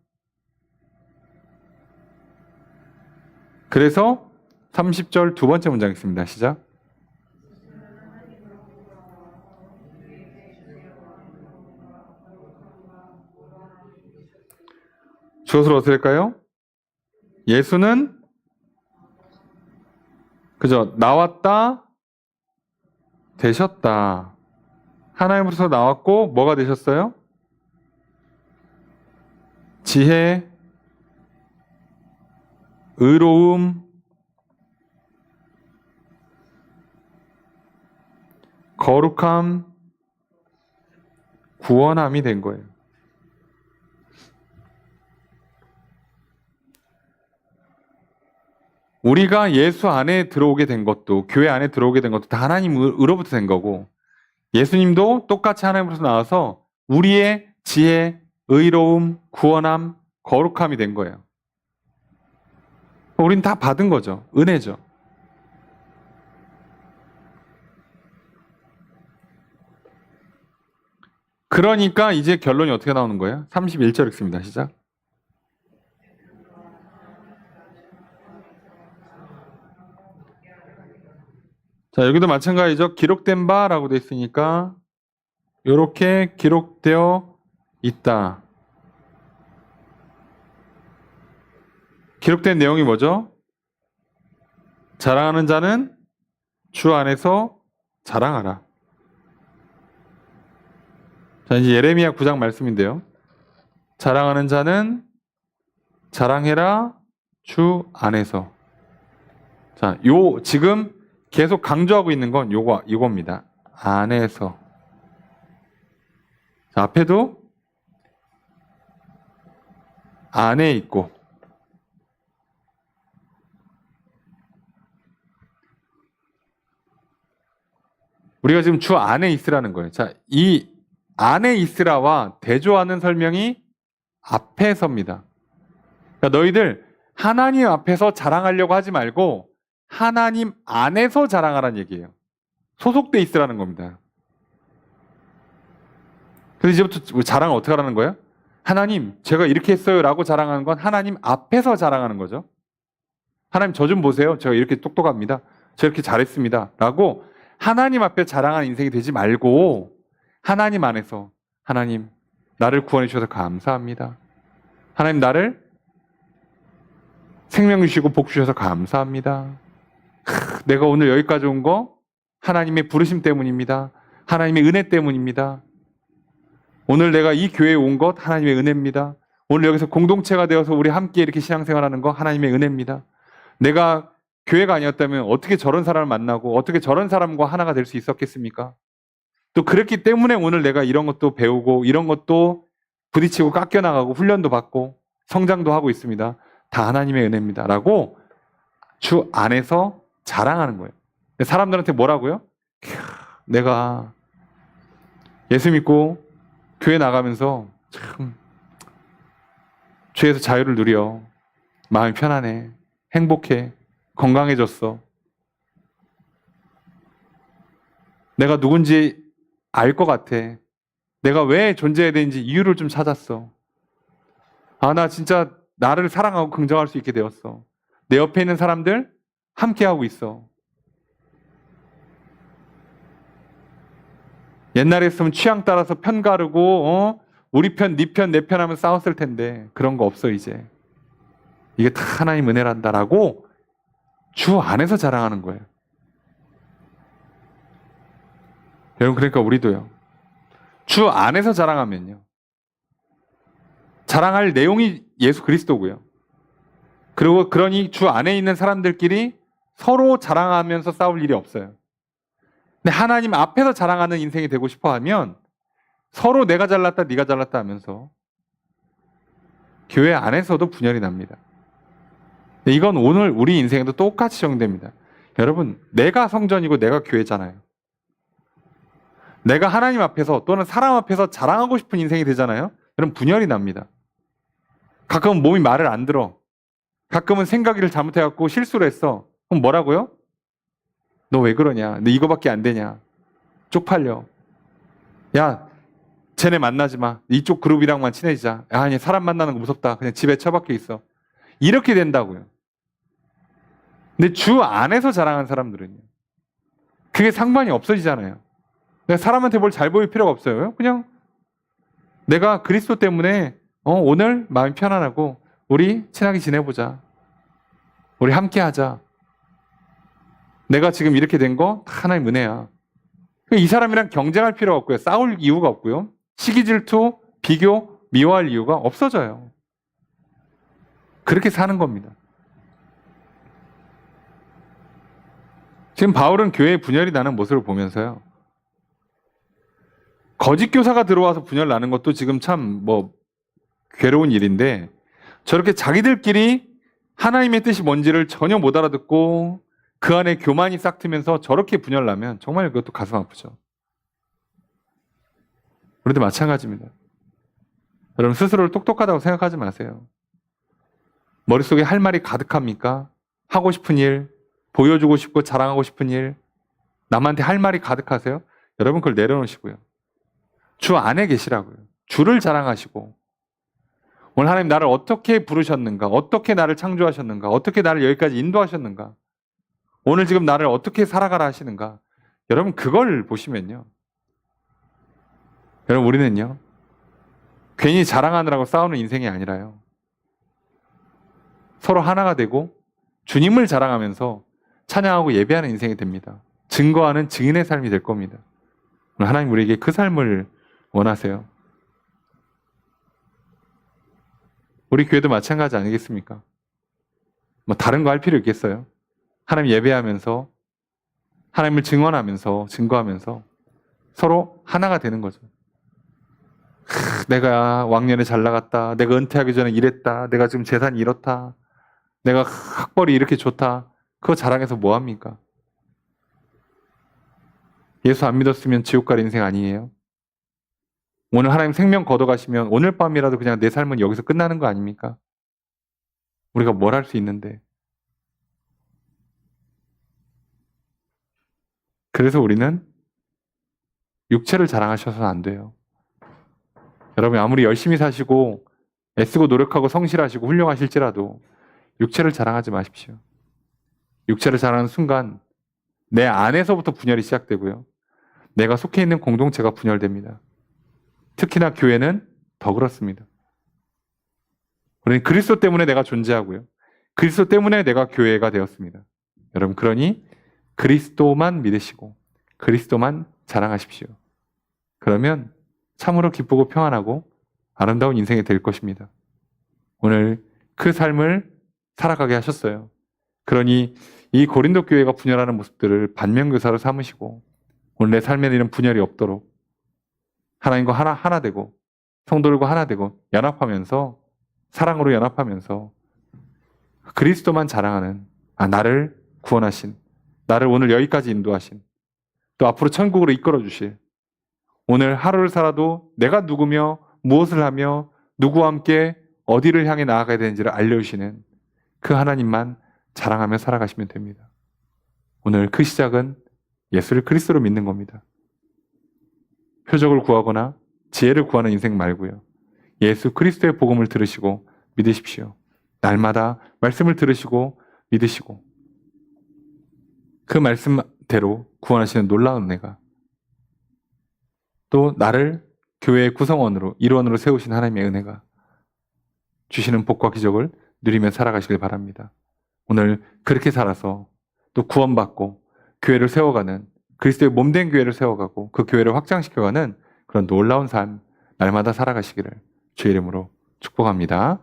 그래서 30절 두 번째 문장 있습니다. 시작. 주어를 어떻게 할까요? 예수는 나왔다, 되셨다. 하나님으로부터 나왔고 뭐가 되셨어요? 지혜, 의로움, 거룩함, 구원함이 된 거예요. 우리가 예수 안에 들어오게 된 것도, 교회 안에 들어오게 된 것도 다 하나님으로부터 된 거고, 예수님도 똑같이 하나님으로부터 나와서 우리의 지혜, 의로움, 구원함, 거룩함이 된 거예요. 우린 다 받은 거죠. 은혜죠. 그러니까 이제 결론이 어떻게 나오는 거예요? 31절 읽습니다. 시작. 자, 여기도 마찬가지죠. 기록된 바라고 되어 있으니까 이렇게 기록되어 있다. 기록된 내용이 뭐죠? 자랑하는 자는 주 안에서 자랑하라. 자, 이제 예레미야 9장 말씀인데요. 자랑하는 자는 자랑해라 주 안에서. 자, 지금 계속 강조하고 있는 건 이겁니다. 안에서. 자, 앞에도 안에 있고, 우리가 지금 주 안에 있으라는 거예요. 자, 이 안에 있으라와 대조하는 설명이 앞에서입니다. 그러니까 너희들 하나님 앞에서 자랑하려고 하지 말고 하나님 안에서 자랑하라는 얘기예요. 소속돼 있으라는 겁니다. 그래서 이제부터 자랑을 어떻게 하라는 거예요? 하나님, 제가 이렇게 했어요 라고 자랑하는 건 하나님 앞에서 자랑하는 거죠. 하나님, 저 좀 보세요. 제가 이렇게 똑똑합니다. 제가 이렇게 잘했습니다. 라고 하나님 앞에 자랑하는 인생이 되지 말고 하나님 안에서 하나님 나를 구원해 주셔서 감사합니다. 하나님 나를 생명 주시고 복 주셔서 감사합니다. 내가 오늘 여기까지 온 거 하나님의 부르심 때문입니다. 하나님의 은혜 때문입니다. 오늘 내가 이 교회에 온 것 하나님의 은혜입니다. 오늘 여기서 공동체가 되어서 우리 함께 이렇게 신앙생활하는 거 하나님의 은혜입니다. 내가 교회가 아니었다면 어떻게 저런 사람을 만나고 어떻게 저런 사람과 하나가 될 수 있었겠습니까? 또 그렇기 때문에 오늘 내가 이런 것도 배우고 이런 것도 부딪히고 깎여나가고 훈련도 받고 성장도 하고 있습니다. 다 하나님의 은혜입니다. 라고 주 안에서 자랑하는 거예요. 사람들한테 뭐라고요? 내가 예수 믿고 교회 나가면서 참 죄에서 자유를 누려. 마음이 편안해. 행복해. 건강해졌어. 내가 누군지 알 것 같아. 내가 왜 존재해야 되는지 이유를 좀 찾았어. 아, 나 진짜 나를 사랑하고 긍정할 수 있게 되었어. 내 옆에 있는 사람들 함께하고 있어. 옛날에 했으면 취향 따라서 편 가르고 우리 편, 네 편, 내 편 하면 싸웠을 텐데 그런 거 없어 이제. 이게 다 하나님 은혜란다라고 주 안에서 자랑하는 거예요. 여러분 그러니까 우리도요. 주 안에서 자랑하면요. 자랑할 내용이 예수 그리스도고요. 그리고 그러니 주 안에 있는 사람들끼리 서로 자랑하면서 싸울 일이 없어요. 근데 하나님 앞에서 자랑하는 인생이 되고 싶어 하면 서로 내가 잘났다 네가 잘났다 하면서 교회 안에서도 분열이 납니다. 이건 오늘 우리 인생에도 똑같이 적용됩니다. 여러분 내가 성전이고 내가 교회잖아요. 내가 하나님 앞에서 또는 사람 앞에서 자랑하고 싶은 인생이 되잖아요. 그럼 분열이 납니다. 가끔은 몸이 말을 안 들어. 가끔은 생각을 잘못해갖고 실수를 했어. 그럼 뭐라고요? 너 왜 그러냐? 너 이거밖에 안 되냐? 쪽팔려. 야, 쟤네 만나지 마. 이쪽 그룹이랑만 친해지자. 아니, 사람 만나는 거 무섭다. 그냥 집에 처박혀 있어. 이렇게 된다고요. 근데 주 안에서 자랑하는 사람들은요. 그게 상관이 없어지잖아요. 내가 사람한테 뭘 잘 보일 필요가 없어요. 그냥 내가 그리스도 때문에 오늘 마음이 편안하고 우리 친하게 지내보자. 우리 함께 하자. 내가 지금 이렇게 된 거 하나님 은혜야. 이 사람이랑 경쟁할 필요가 없고요. 싸울 이유가 없고요. 시기 질투, 비교, 미워할 이유가 없어져요. 그렇게 사는 겁니다. 지금 바울은 교회에 분열이 나는 모습을 보면서요. 거짓 교사가 들어와서 분열 나는 것도 지금 참 괴로운 일인데 저렇게 자기들끼리 하나님의 뜻이 뭔지를 전혀 못 알아듣고 그 안에 교만이 싹 트면서 저렇게 분열 나면 정말 그것도 가슴 아프죠. 우리도 마찬가지입니다. 여러분 스스로를 똑똑하다고 생각하지 마세요. 머릿속에 할 말이 가득합니까? 하고 싶은 일, 보여주고 싶고 자랑하고 싶은 일, 남한테 할 말이 가득하세요? 여러분 그걸 내려놓으시고요. 주 안에 계시라고요. 주를 자랑하시고 오늘 하나님 나를 어떻게 부르셨는가? 어떻게 나를 창조하셨는가? 어떻게 나를 여기까지 인도하셨는가? 오늘 지금 나를 어떻게 살아가라 하시는가? 여러분 그걸 보시면요. 여러분 우리는요. 괜히 자랑하느라고 싸우는 인생이 아니라요. 서로 하나가 되고 주님을 자랑하면서 찬양하고 예배하는 인생이 됩니다. 증거하는 증인의 삶이 될 겁니다. 하나님 우리에게 그 삶을 원하세요. 우리 교회도 마찬가지 아니겠습니까? 다른 거 할 필요 있겠어요? 하나님 예배하면서 하나님을 증언하면서 증거하면서 서로 하나가 되는 거죠. 내가 왕년에 잘 나갔다. 내가 은퇴하기 전에 이랬다. 내가 지금 재산이 이렇다. 내가 학벌이 이렇게 좋다. 그거 자랑해서 뭐합니까? 예수 안 믿었으면 지옥 갈 인생 아니에요? 오늘 하나님 생명 걷어가시면 오늘 밤이라도 그냥 내 삶은 여기서 끝나는 거 아닙니까? 우리가 뭘 할 수 있는데. 그래서 우리는 육체를 자랑하셔서는 안 돼요. 여러분 아무리 열심히 사시고 애쓰고 노력하고 성실하시고 훌륭하실지라도 육체를 자랑하지 마십시오. 육체를 자랑하는 순간 내 안에서부터 분열이 시작되고요. 내가 속해 있는 공동체가 분열됩니다. 특히나 교회는 더 그렇습니다. 우리는 그리스도 때문에 내가 존재하고요. 그리스도 때문에 내가 교회가 되었습니다. 여러분, 그러니 그리스도만 믿으시고 그리스도만 자랑하십시오. 그러면 참으로 기쁘고 평안하고 아름다운 인생이 될 것입니다. 오늘 그 삶을 살아가게 하셨어요. 그러니 이 고린도 교회가 분열하는 모습들을 반면교사로 삼으시고 오늘 내 삶에는 이런 분열이 없도록 하나님과 하나 되고 성도들과 하나 되고 연합하면서 사랑으로 연합하면서 그리스도만 자랑하는 나를 구원하신, 나를 오늘 여기까지 인도하신, 또 앞으로 천국으로 이끌어 주실, 오늘 하루를 살아도 내가 누구며 무엇을 하며 누구와 함께 어디를 향해 나아가야 되는지를 알려주시는 그 하나님만 자랑하며 살아가시면 됩니다. 오늘 그 시작은 예수를 그리스도로 믿는 겁니다. 표적을 구하거나 지혜를 구하는 인생 말고요. 예수 그리스도의 복음을 들으시고 믿으십시오. 날마다 말씀을 들으시고 믿으시고 그 말씀대로 구원하시는 놀라운 은혜가, 또 나를 교회의 구성원으로 일원으로 세우신 하나님의 은혜가 주시는 복과 기적을 누리며 살아가시길 바랍니다. 오늘 그렇게 살아서 또 구원받고 교회를 세워가는, 그리스도의 몸된 교회를 세워가고 그 교회를 확장시켜가는 그런 놀라운 삶 날마다 살아가시기를 주의 이름으로 축복합니다.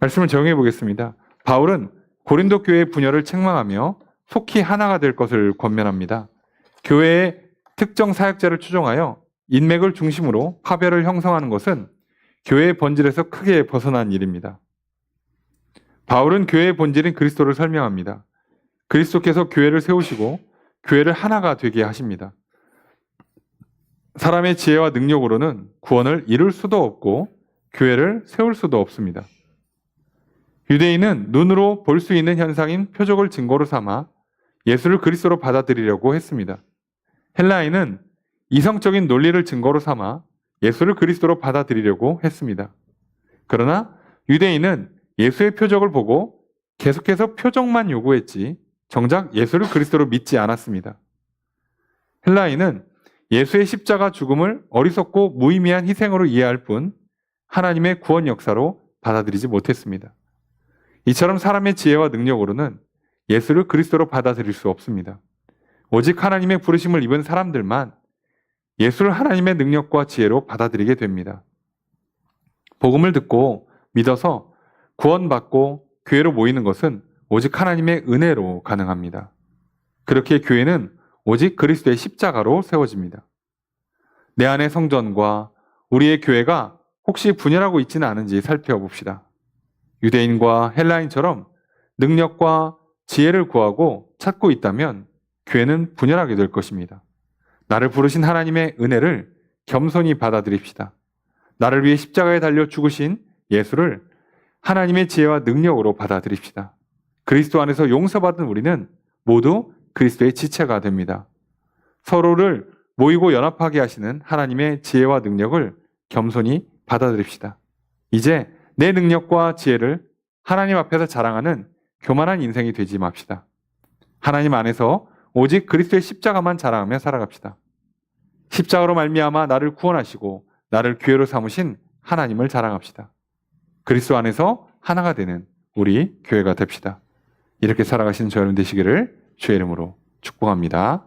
말씀을 적용해 보겠습니다. 바울은 고린도 교회의 분열을 책망하며 속히 하나가 될 것을 권면합니다. 교회의 특정 사역자를 추종하여 인맥을 중심으로 파별을 형성하는 것은 교회의 본질에서 크게 벗어난 일입니다. 바울은 교회의 본질인 그리스도를 설명합니다. 그리스도께서 교회를 세우시고 교회를 하나가 되게 하십니다. 사람의 지혜와 능력으로는 구원을 이룰 수도 없고 교회를 세울 수도 없습니다. 유대인은 눈으로 볼 수 있는 현상인 표적을 증거로 삼아 예수를 그리스도로 받아들이려고 했습니다. 헬라인은 이성적인 논리를 증거로 삼아 예수를 그리스도로 받아들이려고 했습니다. 그러나 유대인은 예수의 표적을 보고 계속해서 표적만 요구했지 정작 예수를 그리스도로 믿지 않았습니다. 헬라인은 예수의 십자가 죽음을 어리석고 무의미한 희생으로 이해할 뿐 하나님의 구원 역사로 받아들이지 못했습니다. 이처럼 사람의 지혜와 능력으로는 예수를 그리스도로 받아들일 수 없습니다. 오직 하나님의 부르심을 입은 사람들만 예수를 하나님의 능력과 지혜로 받아들이게 됩니다. 복음을 듣고 믿어서 구원받고 교회로 모이는 것은 오직 하나님의 은혜로 가능합니다. 그렇게 교회는 오직 그리스도의 십자가로 세워집니다. 내 안의 성전과 우리의 교회가 혹시 분열하고 있지는 않은지 살펴봅시다. 유대인과 헬라인처럼 능력과 지혜를 구하고 찾고 있다면 교회는 분열하게 될 것입니다. 나를 부르신 하나님의 은혜를 겸손히 받아들입시다. 나를 위해 십자가에 달려 죽으신 예수를 하나님의 지혜와 능력으로 받아들입시다. 그리스도 안에서 용서받은 우리는 모두 그리스도의 지체가 됩니다. 서로를 모이고 연합하게 하시는 하나님의 지혜와 능력을 겸손히 받아들입시다. 이제 내 능력과 지혜를 하나님 앞에서 자랑하는 교만한 인생이 되지 맙시다. 하나님 안에서 오직 그리스도의 십자가만 자랑하며 살아갑시다. 십자가로 말미암아 나를 구원하시고 나를 교회로 삼으신 하나님을 자랑합시다. 그리스도 안에서 하나가 되는 우리 교회가 됩시다. 이렇게 살아가시는 저 여러분 되시기를 주의 이름으로 축복합니다.